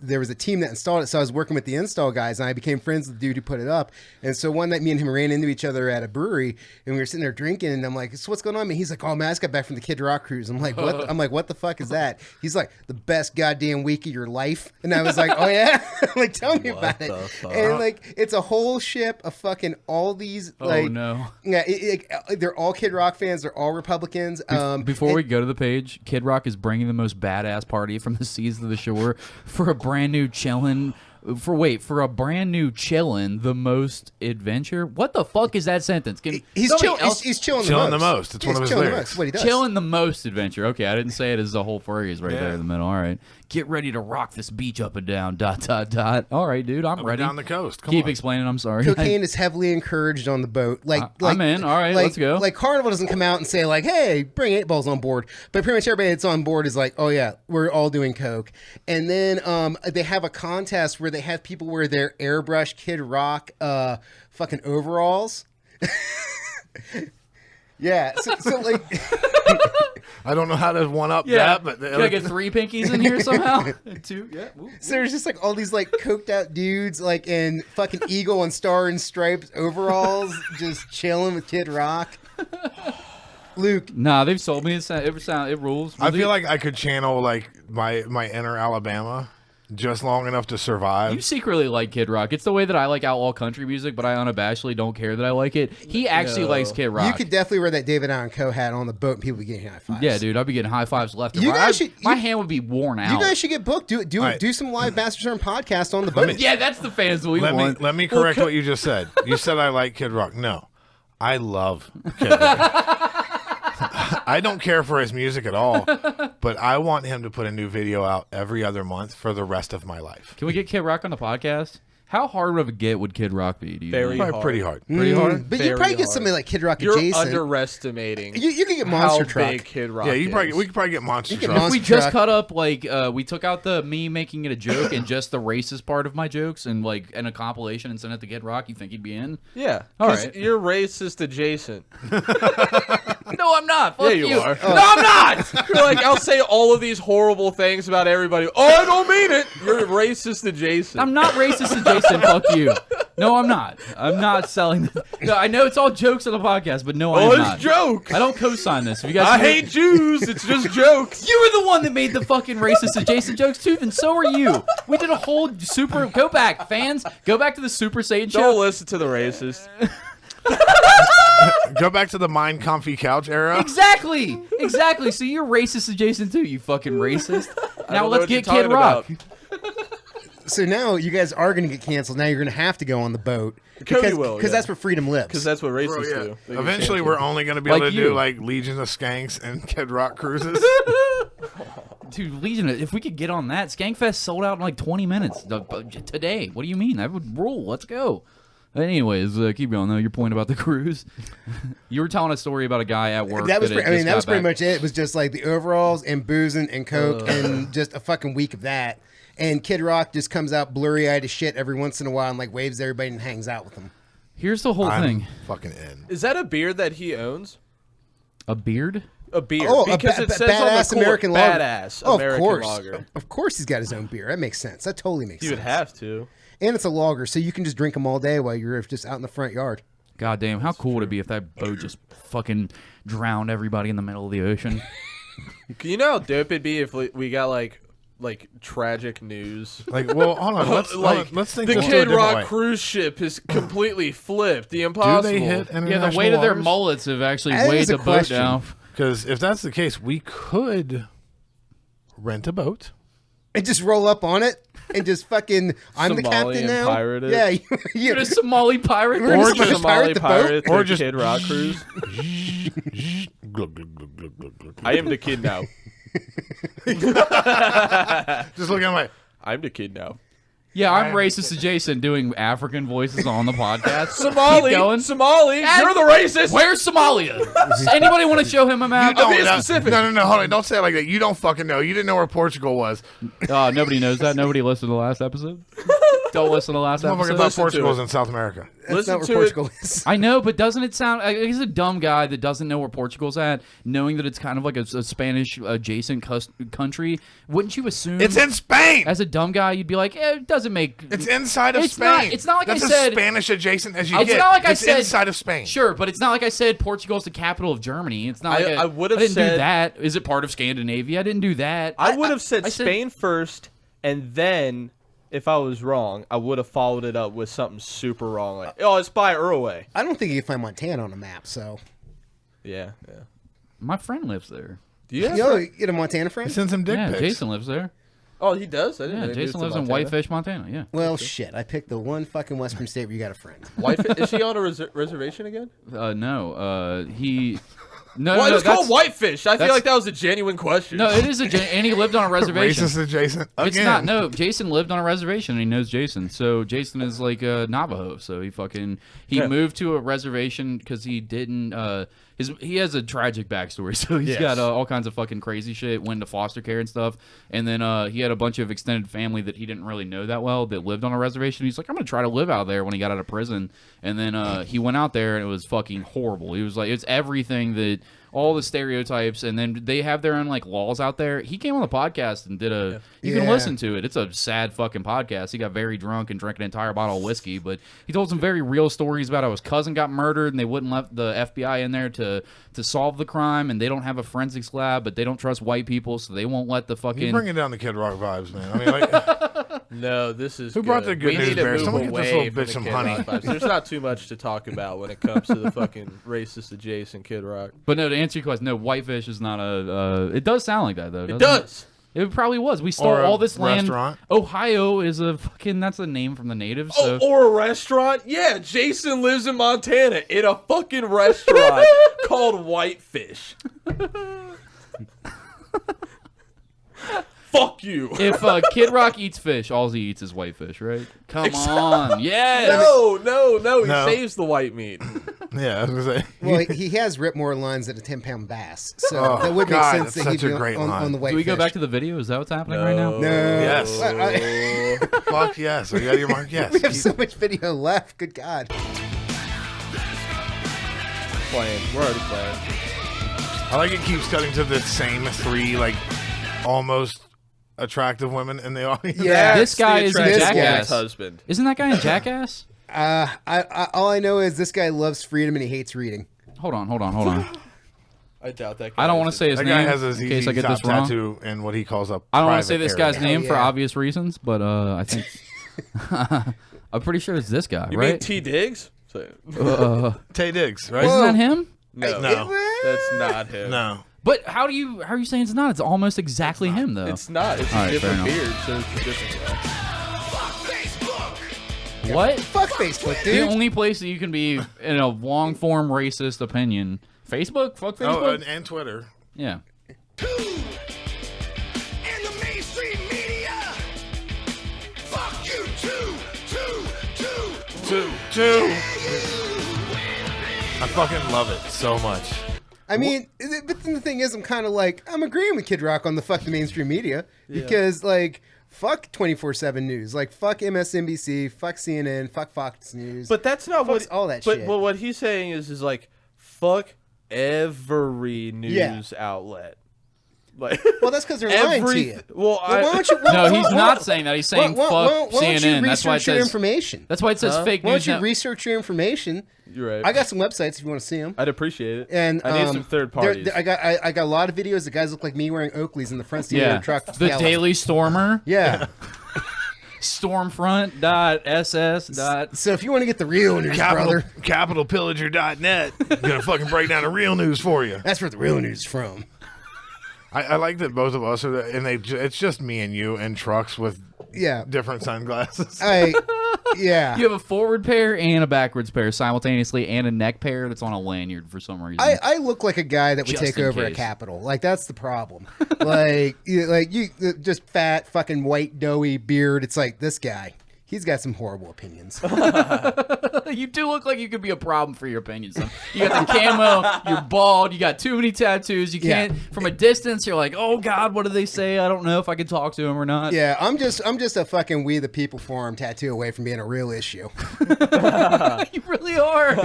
there was a team that installed it. So I was working with the install guys, and I became friends with the dude who put it up. And so one night, me and him ran into each other at a brewery, and we were sitting there drinking. And I'm like, "So what's going on?" And he's like, "Oh man, I just got back from the Kid Rock cruise." I'm like, "What?" I'm like, "What the fuck is that?" He's like, "The best goddamn week of your life." And I was like, "Oh yeah," like tell me about it. the fuck? And like, it's a whole ship of fucking all these. Oh no. Yeah, they're all Kid Rock fans. They're all Republicans. Before we go to the page, Kid Rock is bringing the most badass party from the seas to the shore for a brand new chillin'. For a brand new chillin', the most adventure. What the fuck is that sentence? He's chilling. He's chilling Chilling the most. It's one of his chilling the lyrics. most. What he does. Chillin' the most adventure. Okay, I didn't say it as a whole phrase right there Yeah. in the middle. All right, get ready to rock this beach up and down. ... All right, dude, I'm Up and ready. down the coast. Come Keep on. explaining. I'm sorry. Cocaine is heavily encouraged on the boat. I'm in. All right, let's go. Like Carnival doesn't come out and say like, "Hey, bring 8 balls on board," but pretty much everybody that's on board is like, "Oh yeah, we're all doing coke." And then they have a contest where they have people wear their airbrush Kid Rock fucking overalls. Yeah, so like. I don't know how to one up Yeah, that, but can I get 3 pinkies in here somehow? 2, yeah. Ooh. So there's just like all these like coked out dudes like in fucking Eagle and Star and Stripes overalls just chilling with Kid Rock. Luke, Nah, they've sold me. It rules. I feel like I could channel like my inner Alabama just long enough to survive. You secretly like Kid Rock. It's the way that I like outlaw country music, but I unabashedly don't care that I like it. He actually likes Kid Rock. you could definitely wear that David Allen Coe hat on the boat and people would be getting high fives. Yeah, dude, I'd be getting high fives left and You right. guys should- My hand would be worn out. You guys should get booked. Do right. some live Bastard Turn podcast on the boat. Yeah, that's the fans we want. Let me correct what you just said. You said I like Kid Rock. No, I love Kid Rock. I don't care for his music at all, but I want him to put a new video out every other month for the rest of my life. Can we get Kid Rock on the podcast? How hard of a get would Kid Rock be? Do you Very think? Probably pretty hard. Pretty hard. But you Very probably get hard. somebody like Kid Rock You're adjacent. underestimating. You could get Monster how Truck. big Kid Rock Yeah, is. we could probably get Monster You can Truck. If we Monster just Truck. cut up like we took out the me making it a joke and just the racist part of my jokes and like in a compilation and sent it to Kid Rock, you think he'd be in? Yeah, All 'cause right. you're racist adjacent. No, I'm not. Fuck Yeah, you are. No, I'm not. You're like, I'll say all of these horrible things about everybody. Oh, I don't mean it. You're racist adjacent. I'm not racist adjacent. Fuck you. No, I'm not. I'm not selling this. No, I know it's all jokes on the podcast, but no, I'm Oh, not. it's jokes. I don't co-sign this. If you guys I hate Jews. It's just jokes. You were the one that made the fucking racist adjacent jokes too, and so are you. We did a whole super. Go back, fans. Go back to the Super Saiyan Don't show. listen to the racist. Go back to the Mind Comfy Couch era. Exactly. So you're racist adjacent too, you fucking racist. Now know let's what get you're Kid talking Rock. about. So now you guys are going to get canceled. Now you're going to have to go on the boat. Cody will, Because yeah. that's where freedom lives. Because that's what racists Bro, yeah. do. They get Eventually, canceled. we're only going to be Like able to you. do like Legions of Skanks and Kid Rock cruises. Dude, Legion, if we could get on that, Skankfest sold out in like 20 minutes today. What do you mean? That would rule. Let's go. Anyways, keep going though. Your point about the cruise. You were telling a story about a guy at work. that was, had I mean, just that was got pretty back. much it. It was just like the overalls and boozing and coke and just a fucking week of that. And Kid Rock just comes out blurry-eyed as shit every once in a while and like waves at everybody and hangs out with them. Here's the whole I'm thing. fucking in. Is that a beard that he owns? A beard? A beard. Oh, because a it says on the badass cord, American lager. badass Oh, American of course. lager. Of course he's got his own beer. That makes sense. That totally makes You sense. would have to. And it's a lager, so you can just drink them all day while you're just out in the front yard. God damn, how cool would it be if that boat just fucking drowned everybody in the middle of the ocean? You know how dope it'd be if we got like like tragic news. Like, well, hold on. Let's think the this through a Kid different Rock way. cruise ship is completely flipped. The Do impossible. they hit Yeah, international the weight of their waters? mullets have actually That weighed is a the boat question. down. Because if that's the case, we could rent a boat. And just roll up on it and just fucking, I'm the Somali captain and now. pirate it. Yeah, You're a Somali pirate. We're Or just just pirate the boat? Or or just- Kid Rock cruise. Glug, glug, glug, glug, glug, glug. I am the kid now. Just look at my. I'm the kid now. yeah, I'm racist adjacent doing African voices on the podcast. Somali, Keep going. Somali, you're the racist. Where's Somalia? Does anybody want to show him a map? No, being no, specific. no, hold on. Don't say it like that. You don't fucking know. You didn't know where Portugal was. Nobody knows that. Nobody listened to the last episode. Don't listen to the last Motherfucker episode. thought to Portugal was it. in South America. That's Listen not where to Portugal is. I know, but doesn't it sound? He's a dumb guy that doesn't know where Portugal's at, knowing that it's kind of like a Spanish adjacent country. Wouldn't you assume? It's in Spain. As a dumb guy, you'd be like, it doesn't make. It's inside of It's Spain. not- it's not like I That's said- as Spanish adjacent as you It's get. not like I it's said- inside of Spain. Sure, but it's not like I said Portugal's the capital of Germany. It's not. Like I would've I didn't do said- that. Is it part of Scandinavia? I didn't do that. I would have said I said- Spain first, and then if I was wrong, I would have followed it up with something super wrong, like, oh, it's by Uruguay. I don't think you can find Montana on a map, so. Yeah. My friend lives there. Do you? Yo, you get a Montana friend? Send some dick Yeah, pics. Jason lives there. Oh, he does. I didn't Yeah, know he moved Jason to lives in Montana. Whitefish, Montana. Yeah. Well, shit. I picked the one fucking Western state where you got a friend. Is she on a reservation again? No. He. No. Well, no, it's called that's- Whitefish. I feel that's- like that was a genuine question. No, it is and he lived on a reservation. Racist adjacent. Again. It's not. No, Jason lived on a reservation and he knows Jason. So Jason is like a Navajo. So he Yeah. moved to a reservation because he didn't. He has a tragic backstory. So he's got all kinds of fucking crazy shit. Went to foster care and stuff. And then he had a bunch of extended family that he didn't really know that well that lived on a reservation. He's like, I'm gonna try to live out there when he got out of prison. And then he went out there and it was fucking horrible. He was like, it's everything that. All the stereotypes, and then they have their own like laws out there. He came on the podcast and did a. You can Yeah. listen to it. It's a sad fucking podcast. He got very drunk and drank an entire bottle of whiskey, but he told some very real stories about how his cousin got murdered and they wouldn't let the FBI in there to solve the crime, and they don't have a forensics lab, but they don't trust white people, so they won't let the You're fucking. bringing down the Kid Rock vibes, man. I mean, like, No, this is Who brought the good we news need to bear? move Someone get this away little from bitch the some Kid honey. Rock vibes. There's not too much to talk about when it comes to the fucking racist adjacent Kid Rock. But no, to answer your question, no, Whitefish is not a. It does sound like that though. It doesn't does. It probably was. We stole Or a all this land. restaurant. Ohio is a fucking. That's a name from the natives. So. Oh, or a restaurant? Yeah, Jason lives in Montana in a fucking restaurant called Whitefish. Fuck you. If Kid Rock eats fish, all he eats is whitefish, right? Come on, yeah. No, he No. saves the white meat. yeah, I was gonna say. Well, he has ripped more lines than a 10-pound bass, so Oh, that would God, make sense that's that he'd such be a great on line. the white Do we go fish. back to the video? Is that what's happening right now? No. Yes. I- Fuck yes. Are you out of your mind? Yes. we have Keep- so much video left. Good God. Playing. We're already playing. I like it keeps cutting to the same three, like, almost attractive women in the audience. Yeah. This guy is in attractive Jackass. husband. Isn't that guy in Jackass? All I know is this guy loves freedom and he hates reading. Hold on. I doubt that guy. I don't want to say his That name guy has a in case ZZ I get Top this wrong. tattoo and what he calls a I don't want to private say this area. guy's name for yeah. obvious reasons, but I think I'm pretty sure it's this guy, You mean right? T. Diggs? Tay Diggs, right? Isn't that him? No, No. that's not him. No. But how are you saying it's not? It's almost exactly him though. It's not. It's All a right, different fair beard, so it's a different guy. what? Fuck Facebook, The dude. only place that you can be in a long form racist opinion. Facebook? Fuck Facebook? Oh, and Twitter. yeah. In the mainstream media. Fuck you Two. I fucking love it so much. I mean, but then the thing is, I'm agreeing with Kid Rock on the fuck the mainstream media because, like, fuck 24/7 news, like, fuck MSNBC, fuck CNN, fuck Fox News. But that's not Fucks what all that but, shit. But what he's saying is like fuck every news outlet. Like, Well, that's because they're lying to you. Well, why don't you? No, he's not saying that. He's saying fuck why don't CNN. you That's why it research your says information? That's why it says fake Why news. don't you research your information? You're right. I got some websites if you want to see them. I'd appreciate it. And I need some third parties. I got a lot of videos of guys look like me wearing Oakleys in the front seat of their truck. The yelling. Daily Stormer. Yeah. Stormfront.ss. So if you want to get the real news, brother, Capitalpillager.net gonna fucking break down the real news for you. that's where the real news is from. I like that both of us are, it's just me and you in trucks with Yeah. different sunglasses. Yeah. You have a forward pair and a backwards pair simultaneously, and a neck pair that's on a lanyard for some reason. I look like a guy that would Just take in over a case. Capitol. Like that's the problem. like you just fat, fucking white, doughy beard. It's like this guy. He's got some horrible opinions. You do look like you could be a problem for your opinions. Son. You got the camo, you're bald, you got too many tattoos. You can't, from a distance, you're like, oh God, what do they say? I don't know if I can talk to him or not. Yeah, I'm just a fucking We the People forum tattoo away from being a real issue. You really are.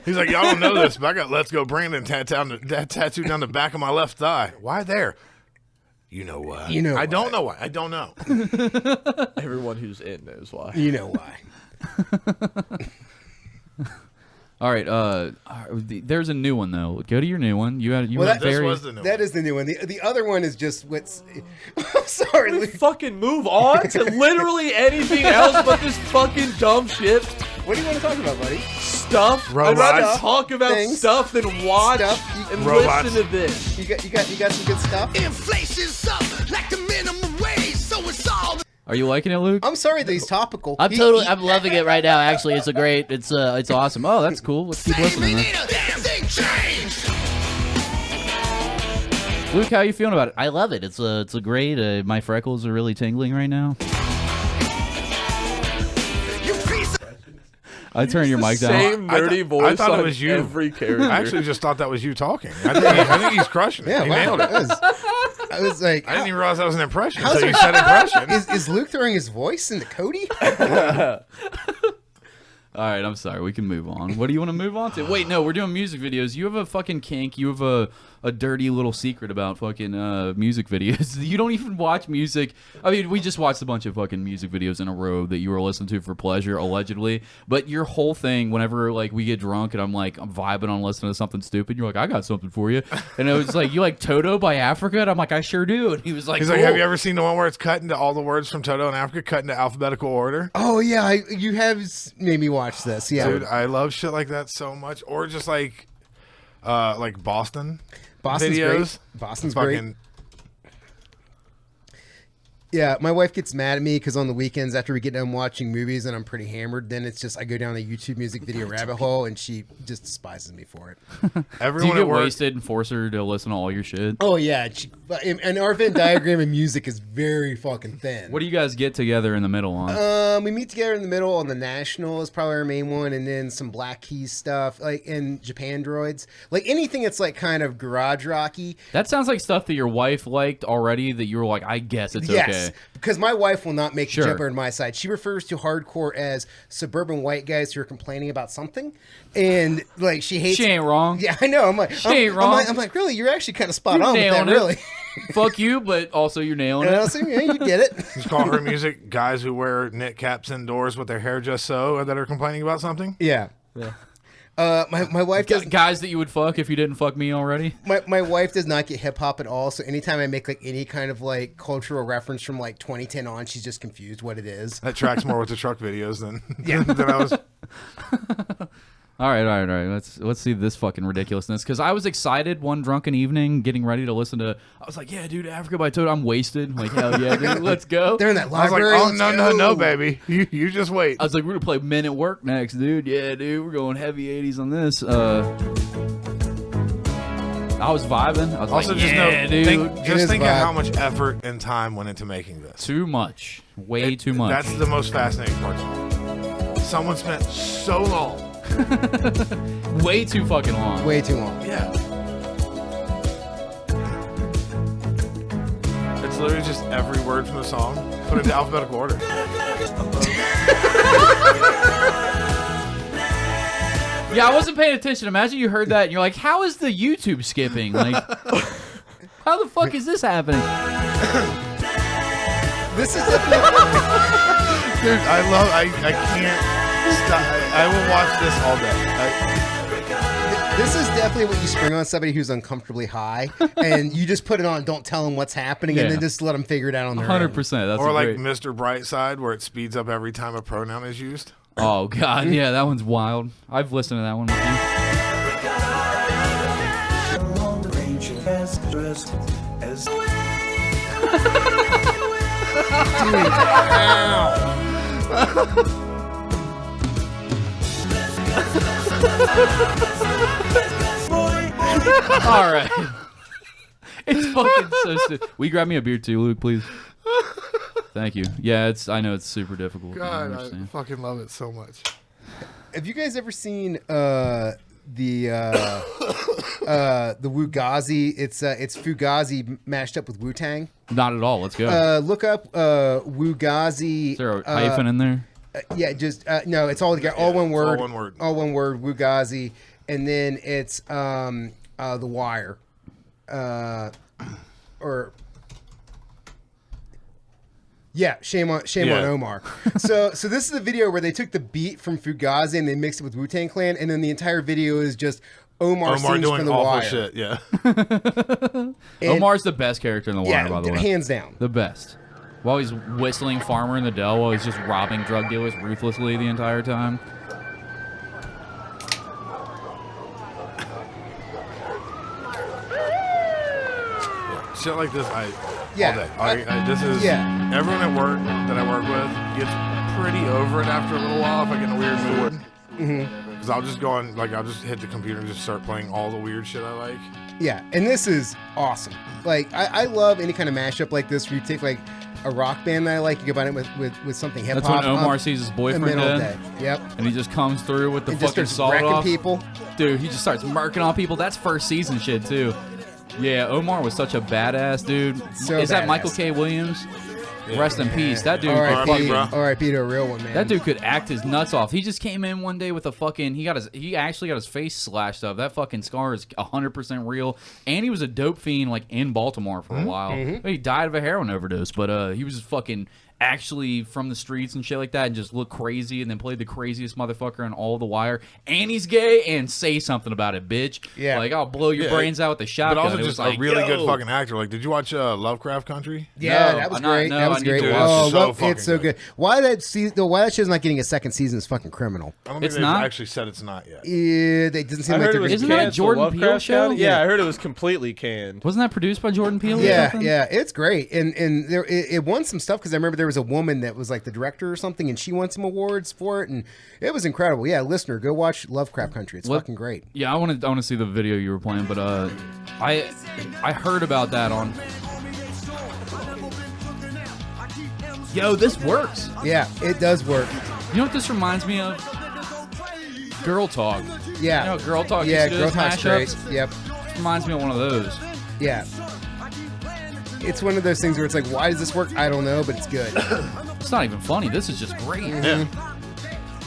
He's like, y'all don't know this, but I got Let's Go Brandon tattooed down the back of my left thigh. Why there? You know why. You know I why. don't know why. I don't know. Everyone who's in knows why. You know why. All right, there's a new one though. Go to your new one. You had Well, went This very. was the new That one. is the new one. The other one is just what's. I'm sorry, We Luke. fucking move on to literally anything else but this fucking dumb shit What do you want to talk about, buddy? stuff. I'd Robots. rather talk about Things. stuff than watch Stuff. and Robots. listen to this. You got some good stuff. Inflation's up like the minimum wage, so it's all Are you liking it, Luke? I'm sorry that he's topical. I'm loving it right now. Actually, it's awesome. Oh, that's cool. Let's keep same. listening. We Then. need a damn thing changed. Luke, how you feeling about it? I love it. It's a great. My freckles are really tingling right now. You piece of I turn your mic down. Same nerdy voice thought it on was you. every character. I actually just thought that was you talking. I think he's crushing it. Yeah, he wow. nailed it. I was like, I didn't even realize that was an impression How's until you it- said impression. is Luke throwing his voice into Cody? All right, I'm sorry. We can move on. What do you want to move on to? Wait, no, we're doing music videos. You have a fucking kink. You have a dirty little secret about fucking music videos. You don't even watch music. I mean, we just watched a bunch of fucking music videos in a row that you were listening to for pleasure, allegedly. But your whole thing, whenever like we get drunk and I'm vibing on listening to something stupid, you're like, I got something for you. And it was like, you like Toto by Africa? And I'm like, I sure do. And he was like, He's cool. like, have you ever seen the one where it's cut into all the words from Toto in Africa, cut into alphabetical order? Oh yeah, you have made me watch this. Yeah, Dude, I love shit like that so much. Or just like Boston's Boston's videos. great. Boston's great. Fucking Yeah, my wife gets mad at me because on the weekends after we get done watching movies and I'm pretty hammered, then it's just I go down the YouTube music video rabbit hole and she just despises me for it. Do you everyone get at work. wasted and force her to listen to all your shit? Oh yeah, and our Venn diagram in music is very fucking thin. What do you guys get together in the middle on? We meet together in the middle on the National is probably our main one, and then some Black Keys stuff, like in Japan Droids, like anything that's like kind of garage rocky. That sounds like stuff that your wife liked already that you were like, I guess it's Yes, okay. because my wife will not make Sure. the jumper on my side. She refers to hardcore as suburban white guys who are complaining about something, and like she hates. She ain't wrong. Yeah, I know. I'm like, She ain't wrong. I'm like, really? You're actually kind of spot You're on with that, nailing it. really. Fuck you, but also you're nailing And I it. was like, yeah, you get it. Just call her music guys who wear knit caps indoors with their hair just so that are complaining about something. Yeah. My wife does. Guys that you would fuck if you didn't fuck me already. My wife does not get hip hop at all. So anytime I make like any kind of like cultural reference from like 2010 on, she's just confused what it is. That tracks more with the truck videos than than I was. All right. Let's see this fucking ridiculousness. Because I was excited one drunken evening, getting ready to listen to. I was like, yeah, dude, Africa by Toto. I'm wasted. Like, hell yeah, dude, let's go. They're in that I was like, library. oh let's no, go. baby, you just wait. I was like, we're gonna play Men at Work next, dude. Yeah, dude, we're going heavy 80s on this. I was vibing. I was Also, like, just yeah, know, dude. think is of vibe. how much effort and time went into making this. Too much. Way too much. That's the most fascinating part. Someone spent so long. way too fucking long. Way too long. Yeah. It's literally just every word from the song put into alphabetical order. Yeah, I wasn't paying attention. Imagine you heard that and you're like, how is the YouTube skipping? Like, How the fuck is this happening? This is definitely. Dude, I can't stop. I will watch this all day. This is definitely what you spring on somebody who's uncomfortably high, and you just put it on. Don't tell them what's happening, and Yeah. then just let them figure it out on their own. 100%. That's Or a like great... Mr. Brightside, where it speeds up every time a pronoun is used. Oh god, yeah, that one's wild. I've listened to that one with you. All right. It's fucking so stupid. Will you grab me a beer too, Luke, please? Thank you. Yeah, I know it's super difficult. I God, I understand. fucking love it so much. Have you guys ever seen the Wugazi? It's Fugazi mashed up with Wu Tang. Not at all. Let's go. Look up Wugazi. Is there a hyphen in there? Yeah, just no. It's all together. All one it's word. all one word. All one word. Wugazi, and then it's The Wire, or. Yeah, shame on Omar. So this is a video where they took the beat from Fugazi and they mixed it with Wu-Tang Clan, and then the entire video is just Omar sings doing from The awful Wire. shit. Yeah. And- Omar's the best character in The Wire, yeah, by the way. hands down. The best. While he's whistling Farmer in the Dell, while he's just robbing drug dealers ruthlessly the entire time. Shit like this, Yeah, all day. This is yeah. everyone at work that I work with gets pretty over it after a little while if I get in a weird mood. Because I'll just go on, like, I'll just hit the computer and just start playing all the weird shit I like. Yeah, and this is awesome. Like, I love any kind of mashup like this where you take, like, a rock band that I like, you combine it with something hip-hop. That's when Omar sees his boyfriend all dead. day. Yep. And he just comes through with the And just fucking starts salt wrecking off. people. Dude, he just starts murking on people. That's first season shit, too. Yeah, Omar was such a badass, dude. So Is that badass. Michael K. Williams? Rest in peace. That dude. R.I.P. bro. R.I.P. to a real one, man. That dude could act his nuts off. He just came in one day with a fucking. He actually got his face slashed up. That fucking scar is 100% real. And he was a dope fiend like in Baltimore for a while. He died of a heroin overdose, but he was just fucking actually from the streets and shit like that, and just looked crazy, and then played the craziest motherfucker in all The Wire. And he's gay, and say something about it, bitch. Yeah. Like I'll blow your brains out with the shotgun. But also It was just like, a really yo. good fucking actor. Like, did you watch Lovecraft Country? Yeah, No, that was I'm not- great. no, that I was need great. to watch Oh, it. So love, fucking it's so good. Why that show's not getting a second season is fucking criminal. I don't think It's they've not? actually said it's not yet. Yeah, they didn't seem I like heard they're it was Isn't that a canceled. Jordan Peele Lovecraft show? County? Yeah, I heard it was completely canned. Wasn't that produced by Jordan Peele? or Yeah, something? yeah, it's great, and it won some stuff because I remember there was a woman that was like the director or something, and she won some awards for it, and it was incredible. Yeah, listener, go watch Lovecraft Country. It's fucking great. Yeah, I want to see the video you were playing, but I heard about that on. Yo, this works. Yeah, it does work. You know what this reminds me of? Girl Talk. Yeah, You know, Girl Talk. yeah, used to do Girl those Talk's great. mashups? Yep, Reminds me of one of those. yeah. It's one of those things where it's like, why does this work? I don't know, but it's good. It's not even funny. This is just great. Yeah.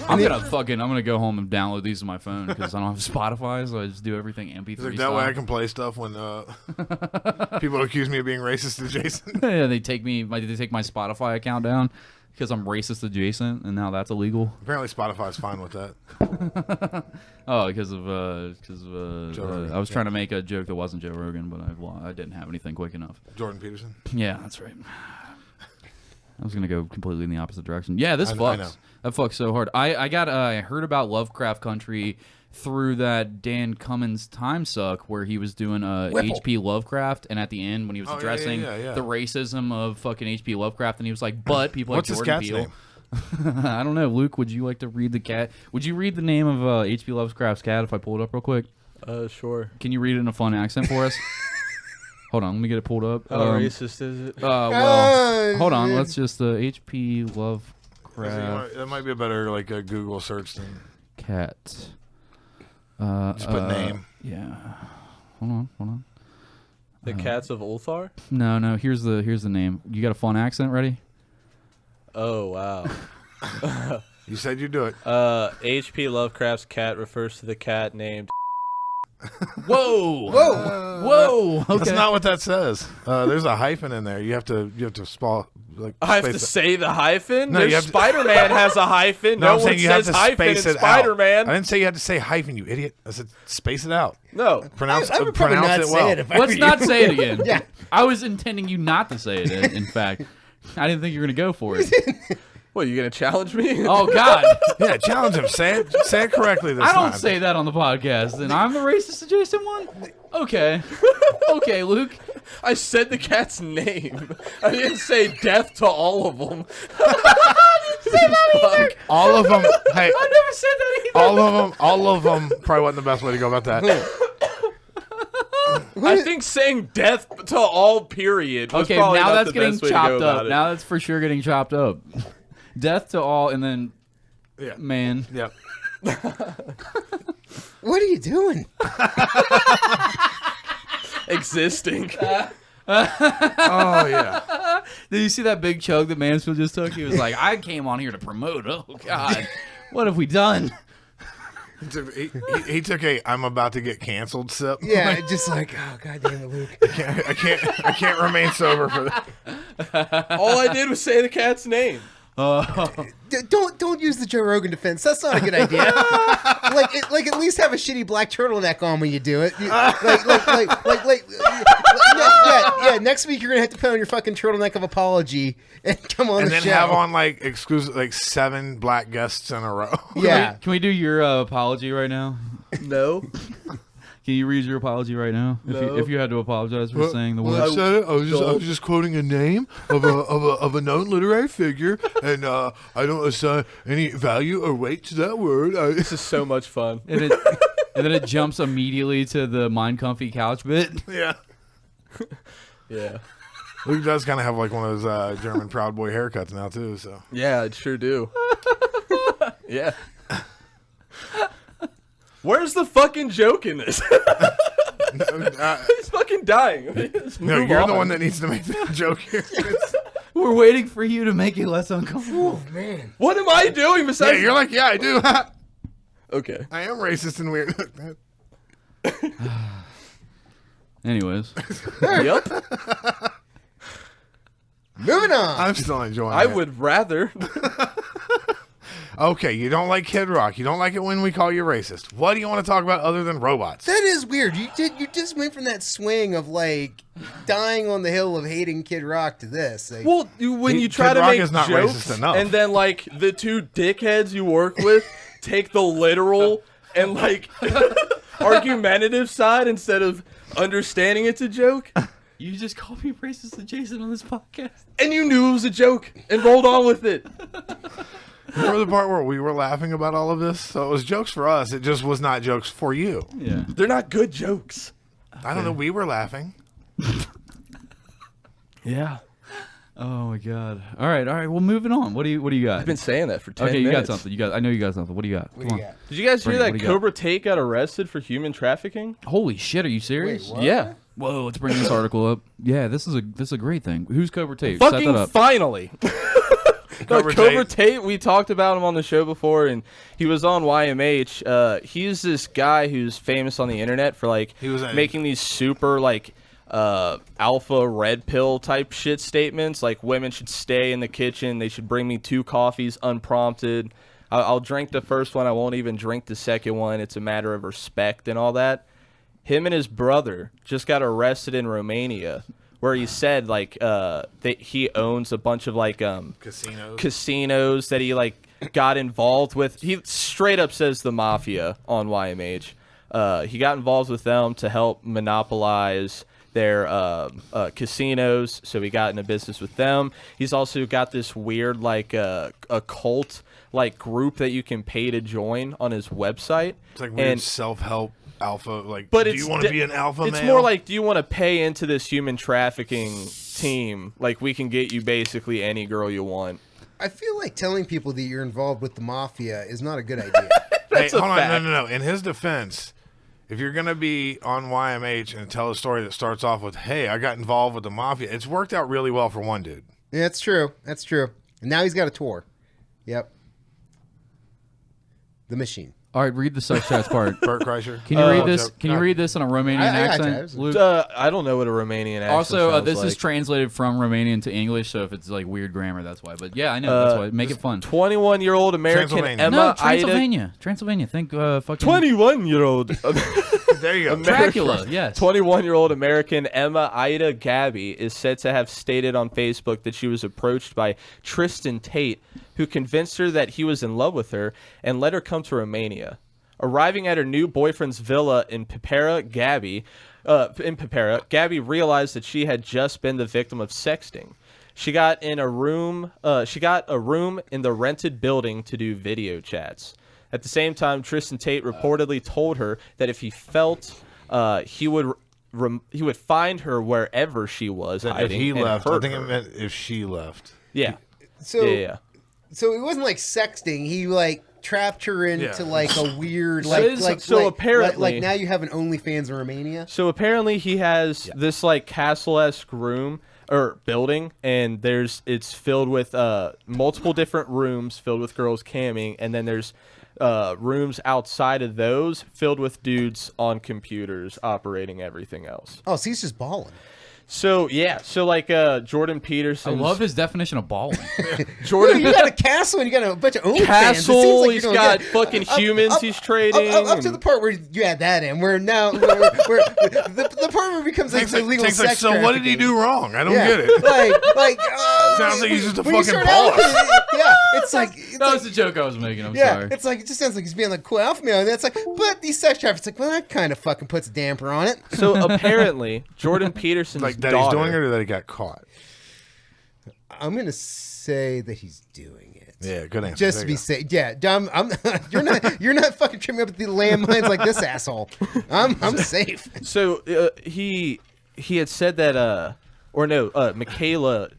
I'm gonna go home and download these on my phone because I don't have Spotify, so I just do everything MP3 It's like that style. way I can play stuff when people accuse me of being racist adjacent. Yeah, they take my Spotify account down because I'm racist adjacent, and now that's illegal. Apparently Spotify's fine with that. Oh, because of Joe Rogan, I was trying to make a joke that wasn't Joe Rogan, but I didn't have anything quick enough. Jordan Peterson. Yeah, that's right. I was gonna go completely in the opposite direction. Yeah, this I fucks. know. That fucks so hard. I heard about Lovecraft Country through that Dan Cummins time suck where he was doing H.P. Lovecraft, and at the end when he was addressing yeah. the racism of fucking H.P. Lovecraft, and he was like, "But people like What's his Jordan cat's Peele." name? I don't know, Luke. Would you like to read the cat? Would you read the name of H.P. Lovecraft's cat if I pull it up real quick? Sure. Can you read it in a fun accent for us? Hold on, let me get it pulled up. How racist is it? Hold on. Let's just H.P. Lovecraft That might be a better like a Google search than cat. just put name. Yeah. Hold on. The Cats of Ulthar? No. Here's the name. You got a fun accent ready? Oh, wow. You said you do it. H.P. Lovecraft's cat refers to the cat named Whoa. Whoa. Whoa. Okay. That's not what that says. There's a hyphen in there. You have to spell like. I have to space it. say the hyphen. No, you have to- Spider-Man has a hyphen. No, No I'm one saying you have says to hyphen in space it out. Spider-Man. I didn't say you had to say hyphen, you idiot. I said space it out. No. Pronounce I would probably pronounce not it say well. it if I Let's were not you. say it again. Yeah. I was intending you not to say it, in fact. I didn't think you were going to go for it. What, you going to challenge me? Oh, God. Yeah, challenge him. Say it correctly this I time. don't say that on the podcast, and I'm the racist adjacent one? Okay. Okay, Luke. I said the cat's name. I didn't say death to all of them. All of them. Hey, I never said that either. all of them probably wasn't the best way to go about that. I think saying death to all period was Okay, probably now not that's the getting best way to chopped go up. about it. Now that's for sure getting chopped up. Death to all, and then, Yeah. man. Yep. What are you doing? Existing. Oh yeah. Did you see that big chug that Mansfield just took? He was like, I came on here to promote. Oh, God. What have we done? He took a I'm about to get canceled sip. Yeah, just like, oh, God damn it, Luke. I can't remain sober for that. All I did was say the cat's name. Don't use the Joe Rogan defense. That's not a good idea. like at least have a shitty black turtleneck on when you do it. Yeah. Next week you're gonna have to put on your fucking turtleneck of apology and come on And the then show. have on like exclusive like 7 black guests in a row. Yeah. Can we do your apology right now? No. Can you read your apology right now? No. If you had to apologize for saying the When I word. said it, I was just quoting a name of a known literary figure, and I don't assign any value or weight to that word. This is so much fun. And then it jumps immediately to the Mind Comfy couch bit. Yeah. Yeah. Luke does kind of have like one of those German Proud Boy haircuts now too. So Yeah, I sure do. Yeah. Where's the fucking joke in this? He's fucking dying. Let's no, move you're on. the one that needs to make the joke here. We're waiting for you to make it less uncomfortable. Oh, man. What am I doing Yeah, besides? you're like, yeah, I do. Okay. I am racist and weird. Anyways. Yep. Moving on. I'm still enjoying I it. would rather. Okay, you don't like Kid Rock. You don't like it when we call you racist. What do you want to talk about other than robots? That is weird. You just went from that swing of like dying on the hill of hating Kid Rock to this. Like, Well, when you try Kid to Rock make is not jokes, racist enough. and then like the two dickheads you work with take the literal and like argumentative side instead of understanding it's a joke, You just called me racist adjacent on this podcast. and you knew it was a joke and rolled on with it. Remember the part where we were laughing about all of this? So it was jokes for us. It just was not jokes for you. Yeah. They're not good jokes. I don't know. We were laughing. Yeah. Oh my God. All right. Well, moving on. What do you got? I've been saying that for 10 Okay, you minutes. got something. I know you got something. What do you got? Come on. Did you guys hear Bring it. that What do you got? Cobra Tate got arrested for human trafficking? Holy shit! Are you serious? Wait, what? Yeah. Whoa! Let's bring this article up. Yeah, this is a great thing. Who's Cobra Tate? Set that Fucking up. finally. Cobra Cobra Tate. Tate, we talked about him on the show before, and he was on YMH. He's this guy who's famous on the internet for like He was a- making these super like alpha red pill type shit statements, like women should stay in the kitchen, they should bring me 2 coffees unprompted. I'll drink the first one, I won't even drink the second one. It's a matter of respect and all that. Him and his brother just got arrested in Romania, where he said like that he owns a bunch of like casinos that he like got involved with. He straight up says the mafia on YMH. He got involved with them to help monopolize their casinos, so he got into business with them. He's also got this weird like a cult like group that you can pay to join on his website. It's like weird And- self-help alpha. Like, but do it's you want to be an alpha It's male? more like, do you want to pay into this human trafficking team? Like, we can get you basically any girl you want. I feel like telling people that you're involved with the mafia is not a good idea. That's hey, a hold fact. on, no. In his defense, if you're gonna be on YMH and tell a story that starts off with, "Hey, I got involved with the mafia," it's worked out really well for one dude. Yeah, that's true. And now he's got a tour. Yep. The Machine. All right, read the sex chats part. Bert Kreischer. Can you read this? Can you read this in a Romanian I got accent, you. Luke? I don't know what a Romanian accent Also, sounds this like. is translated from Romanian to English, so if it's like weird grammar, that's why. But yeah, I know that's why. Make it fun. 21-year-old American Transylvania. Emma No, Ida. Transylvania. Transylvania. Think fucking 21-year-old. There you go. Dracula. Yes. 21-year-old American Emma Ida Gabby is said to have stated on Facebook that she was approached by Tristan Tate, who convinced her that he was in love with her and let her come to Romania. Arriving at her new boyfriend's villa in Pipera, Gabby realized that she had just been the victim of sexting. She got a room in the rented building to do video chats. At the same time, Tristan Tate reportedly told her that if he felt he would find her wherever she was If hiding. he and left, I hurt think it her. meant if she left. Yeah. So, Yeah. so it wasn't like sexting. He like trapped her into Yeah. like a weird apparently- now you have an OnlyFans in Romania. So apparently he has this like castle-esque room or building, and it's filled with multiple different rooms filled with girls camming, and then there's rooms outside of those filled with dudes on computers operating everything else. Oh, so he's just balling. So yeah, so like Jordan I Peterson. love his definition of balling. Jordan You got a castle and you got a bunch of OnlyFans. Castle. He's got fucking humans. He's trading. Up to the part where you add that in, where now where the part where it becomes like the legal Takes like, sex so what did he trafficking. do wrong? I don't Yeah. get it. Like Sounds like he's just a when you fucking start out with boss. it, yeah, it's like That was the joke I was making. I'm yeah, sorry. it's like it just sounds like he's being like cool alpha male, and it's like, but these sex traffickers, like, well, that kind of fucking puts a damper on it. So apparently, Jordan Peterson's Like that daughter. he's doing it or that he got caught. I'm gonna say that he's doing it. Yeah, good answer. Just There to be you go. safe. Yeah, Dom, you're not fucking tripping up at the landmines like this asshole. I'm safe. So he had said that Michaela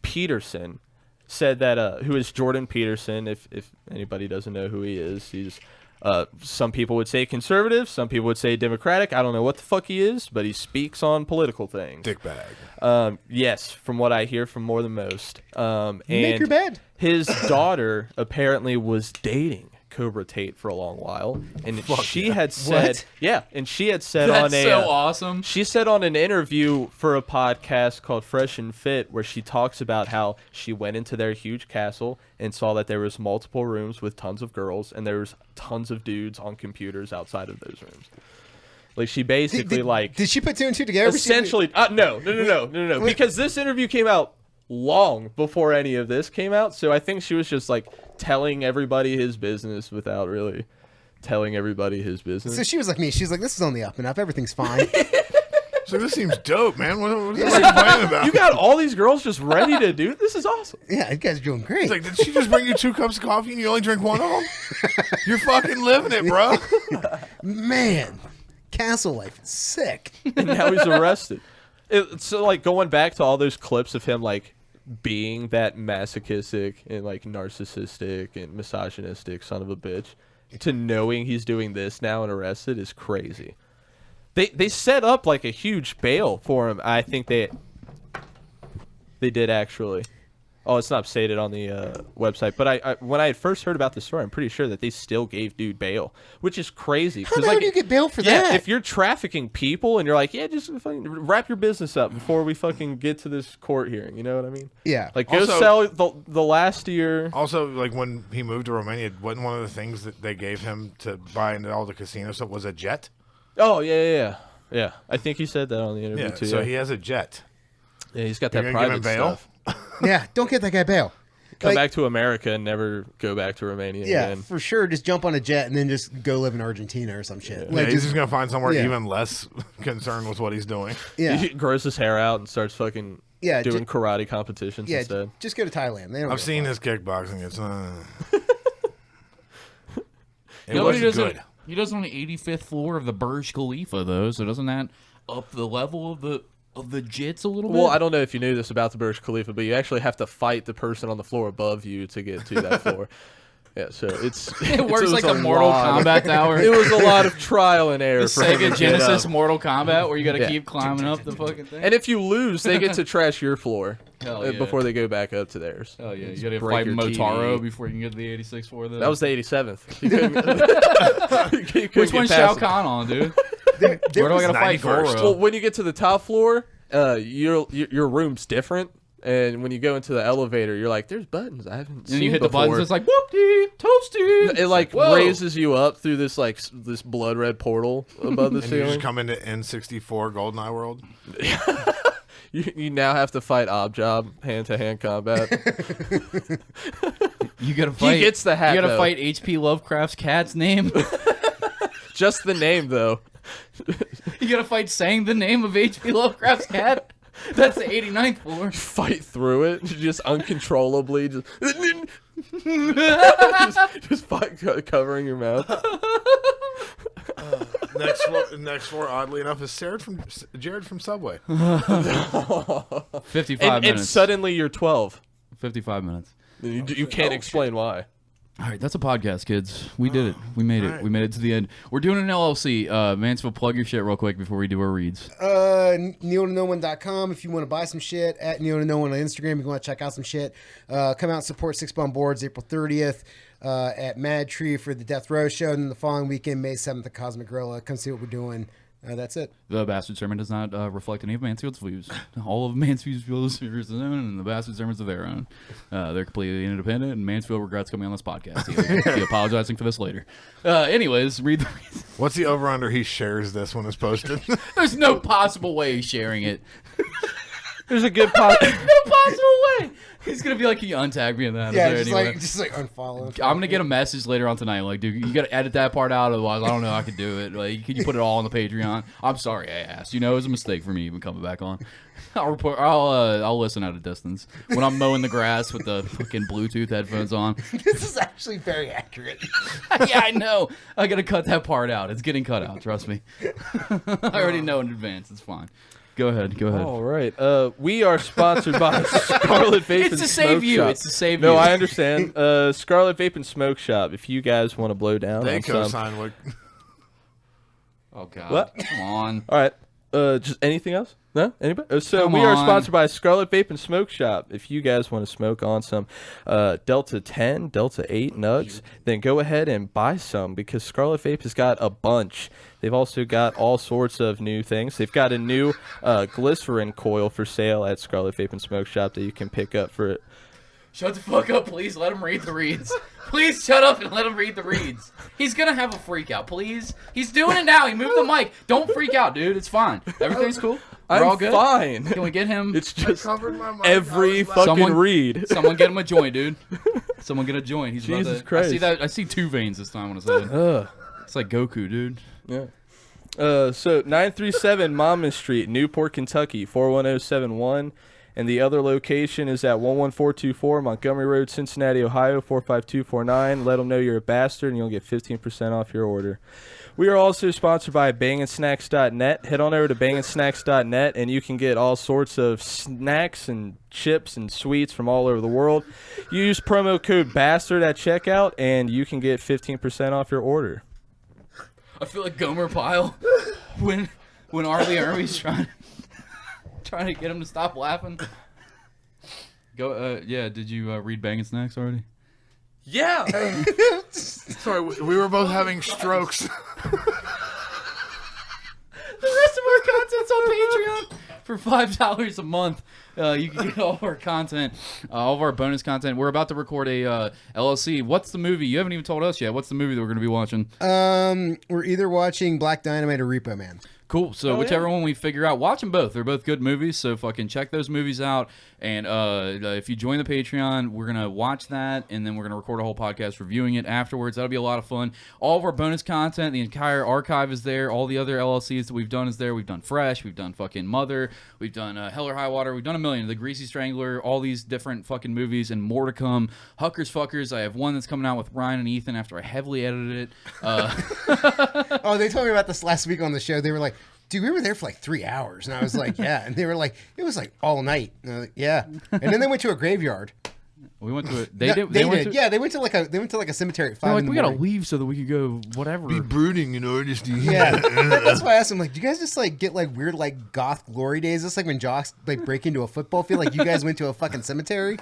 Peterson said that who is Jordan Peterson, if anybody doesn't know who he is, he's some people would say conservative, some people would say Democratic. I don't know what the fuck he is, but he speaks on political things. Dick bag. Yes, from what I hear from more than most. And Make your bed. His daughter apparently was dating Cobra Tate for a long while, and she had said, What? yeah, and she had said That's on a so awesome. she said on an interview for a podcast called Fresh and Fit, where she talks about how she went into their huge castle and saw that there was multiple rooms with tons of girls, and there was tons of dudes on computers outside of those rooms. Like she basically Did she put two and two together? essentially no, because this interview came out long before any of this came out, so I think she was just like telling everybody his business without really telling everybody his business. So she was like me. She's like, this is on the up and up. Everything's fine. So this seems dope, man. What are you complaining about? You got all these girls just ready to do this. Is awesome. Yeah, you guys are doing great. It's like, did she just bring you 2 cups of coffee and you only drink one of them? You're fucking living it, bro. Man, castle life is sick. And now he's arrested. So like going back to all those clips of him like being that masochistic and like narcissistic and misogynistic son of a bitch, to knowing he's doing this now and arrested is crazy. They set up like a huge bail for him. I think they did actually. Oh, it's not stated on the website, but I when I had first heard about the story, I'm pretty sure that they still gave dude bail, which is crazy. How the hell do you get bail for yeah, that? if you're trafficking people and you're like, yeah, just fucking wrap your business up before we fucking get to this court hearing, you know what I mean? Yeah. Like go Also- sell the last year. Also, like when he moved to Romania, wasn't one of the things that they gave him to buy into all the casino stuff was a jet? Oh yeah. I think he said that on the interview Yeah, too. so yeah. he has a jet. Yeah, he's got You're that gonna give him private bail? stuff. Yeah, don't get that guy bail. Come Like, back to America and never go back to Romania yeah, again. for sure. Just jump on a jet and then just go live in Argentina or some shit. Yeah, Like, he's just gonna find somewhere yeah. even less concerned with what he's doing. yeah, He grows his hair out and starts fucking Yeah, doing karate competitions yeah. instead. Just go to Thailand. They don't I've give a seen fuck. his kickboxing. It's it Yeah, but was he does good. it. He does it on the 85th floor of the Burj Khalifa, though. So doesn't that up the level of the jits a little bit? Well, I don't know if you knew this about the Burj Khalifa, but you actually have to fight the person on the floor above you to get to that floor. Yeah, so it works like the Mortal Kombat tower. It was a lot of trial and error The for him to Sega get Genesis up. Mortal Kombat, where you got to Yeah. keep climbing up the fucking thing. And if you lose, they get to trash your floor. Hell yeah. before they go back up to theirs. Oh yeah, you Just gotta break fight your Motaro TV. before you can get to the 86 floor. Though. That was the 87th. You couldn't Which get one's past Shao it. Kahn on, dude? There Where do I was- gotta fight 91st. Goro? Well, when you get to the top floor, your room's different. And when you go into the elevator, you're like, "There's buttons I haven't seen and you hit before." the buttons. It's like whoop-dee, toasty. It like Whoa. raises you up through this like this blood red portal above the And you just ceiling. come into N64 GoldenEye world. You now have to fight Objob hand-to-hand combat. You gotta fight. gets the hat, You gotta though. fight H.P. Lovecraft's cat's name. Just the name, though. You gotta fight saying the name of H.P. Lovecraft's cat. That's the 89th floor. Fight through it, just uncontrollably, just fight, covering your mouth. Next floor, oddly enough, is Jared from Subway. 55 And minutes. suddenly you're 12. 55 minutes. You can't explain why. All right, that's a podcast, kids. We did it. We made it. right. We made it to the end. We're doing an LLC. Mansfield, plug your shit real quick before we do our reads. NeilToNoOne.com if you want to buy some shit. At NeilToNoOne on Instagram if you want to check out some shit. Come out and support 6 Bum Boards April 30th at Mad Tree for the Death Row show. And then the following weekend, May 7th, at Cosmic Gorilla. Come see what we're doing. That's it. The Bastard Sermon does not reflect any of Mansfield's views. All of Mansfield's views are his own, and the Bastard Sermons are their own. They're completely independent, and Mansfield regrets coming on this podcast. He'll be apologizing for this later. Anyways, read the reasons. What's the over-under he shares this when it's posted? There's no possible way he's sharing it. There's a good No possible way. He's gonna be like, "Can you untag me in that?" Yeah, Is just there any way? like unfollow. I'm gonna get a message later on tonight. Like, dude, you gotta edit that part out, otherwise I don't know how I could do it. Like, can you put it all on the Patreon? I'm sorry I asked. You know, it was a mistake for me even coming back on. I'll report. I'll listen at a distance when I'm mowing the grass with the fucking Bluetooth headphones on. This is actually very accurate. Yeah, I know. I gotta cut that part out. It's getting cut out. Trust me. I already know in advance. It's fine. Go ahead. All right. We are sponsored by Scarlet Vape It's and to Smoke save you. Shop. It's to save No, you. I understand. Scarlet Vape and Smoke Shop. If you guys want to blow down They on some. co-sign what? Oh God. What? Come on. All right. Just anything else? No? Anybody? So Come we are on. sponsored by Scarlet Vape and Smoke Shop. If you guys want to smoke on some Delta 10, Delta 8 nugs, then go ahead and buy some because Scarlet Vape has got a bunch. They've also got all sorts of new things. They've got a new glycerin coil for sale at Scarlet Vape and Smoke Shop that you can pick up for Shut the fuck up, please. Let him read the reads. Please shut up and let him read the reads. He's gonna have a freak out, please. He's doing it now. He moved the mic. Don't freak out, dude. It's fine. Everything's cool. We're I'm all good. fine. Can we get him? It's just Covered my mic. every I was fucking Someone- read. Someone get him a joint, dude. Someone get a joint. He's about Jesus to, Christ. I see that. I see two veins this time on his head. Ugh. It's like Goku, dude. Yeah. So 937 Monmouth Street, Newport, Kentucky 41071, and the other location is at 11424 Montgomery Road, Cincinnati, Ohio 45249. Let them know you're a bastard, and you'll get 15% off your order. We are also sponsored by bangandsnacks.net. Head on over to bangandsnacks.net, and you can get all sorts of snacks and chips and sweets from all over the world. Use promo code BASTARD at checkout, and you can get 15% off your order. I feel like Gomer Pyle when Arlie Ermey's trying to get him to stop laughing. Go. Yeah. Did you read Bangin' Snacks already? Yeah. Sorry, we were both having strokes. The rest of our content's on Patreon for $5 a month. You can get all of our content, all of our bonus content. We're about to record a LLC. What's the movie? You haven't even told us yet. What's the movie that we're going to be watching? We're either watching Black Dynamite or Repo Man. Cool. So whichever one we figure out, watch them both. They're both good movies. So fucking check those movies out. And if you join the Patreon, we're gonna watch that, and then we're gonna record a whole podcast reviewing it afterwards. That'll be a lot of fun. All of our bonus content, the entire archive is there. All the other LLCs that we've done is there. We've done Fresh. We've done fucking Mother. We've done Hell or High Water. We've done a million. The Greasy Strangler. All these different fucking movies and more to come. Huckers Fuckers. I have one that's coming out with Ryan and Ethan after I heavily edited it. Oh, they told me about this last week on the show. They were like, dude, we were there for like 3 hours. And I was like, yeah. And they were like, it was like all night. And I was like, yeah. And then they went to a graveyard. We went to it. They did. Yeah, they went to like a cemetery at 5 They're in like, the we gotta morning. leave so that we could go whatever. Be brooding in order to. Yeah, that's why I asked him. Like, do you guys just like get like weird like goth glory days? Is this like when jocks like break into a football field? Like you guys went to a fucking cemetery?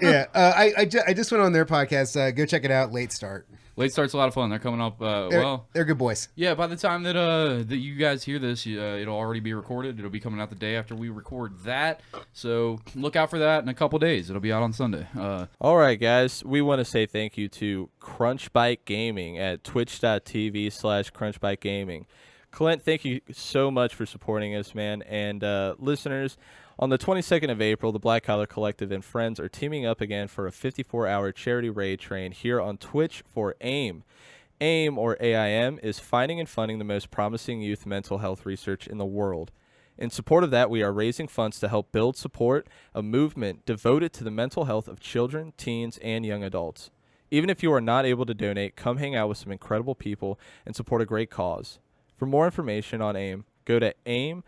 Yeah. I just went on their podcast. Go check it out. Late Start. Late Start's a lot of fun. They're coming up. They're good boys. Yeah. By the time that you guys hear this, it'll already be recorded. It'll be coming out the day after we record that. So look out for that in a couple days. It'll be out on Sunday. All right, guys. We want to say thank you to Crunchbite Gaming at twitch.tv/Crunchbite Gaming. Clint, thank you so much for supporting us, man. And listeners, on the 22nd of April, the Black Collar Collective and friends are teaming up again for a 54-hour charity raid train here on Twitch for AIM. AIM, or AIM, is finding and funding the most promising youth mental health research in the world. In support of that, we are raising funds to help build support a movement devoted to the mental health of children, teens, and young adults. Even if you are not able to donate, come hang out with some incredible people and support a great cause. For more information on AIM, go to aimymh.org.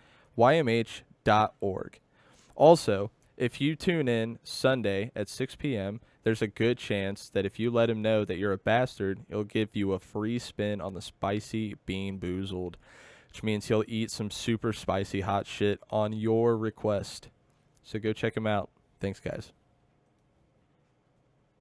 Also, if you tune in Sunday at 6 p.m., there's a good chance that if you let him know that you're a bastard, he'll give you a free spin on the Spicy Bean Boozled, which means he'll eat some super spicy hot shit on your request. So go check him out. Thanks, guys.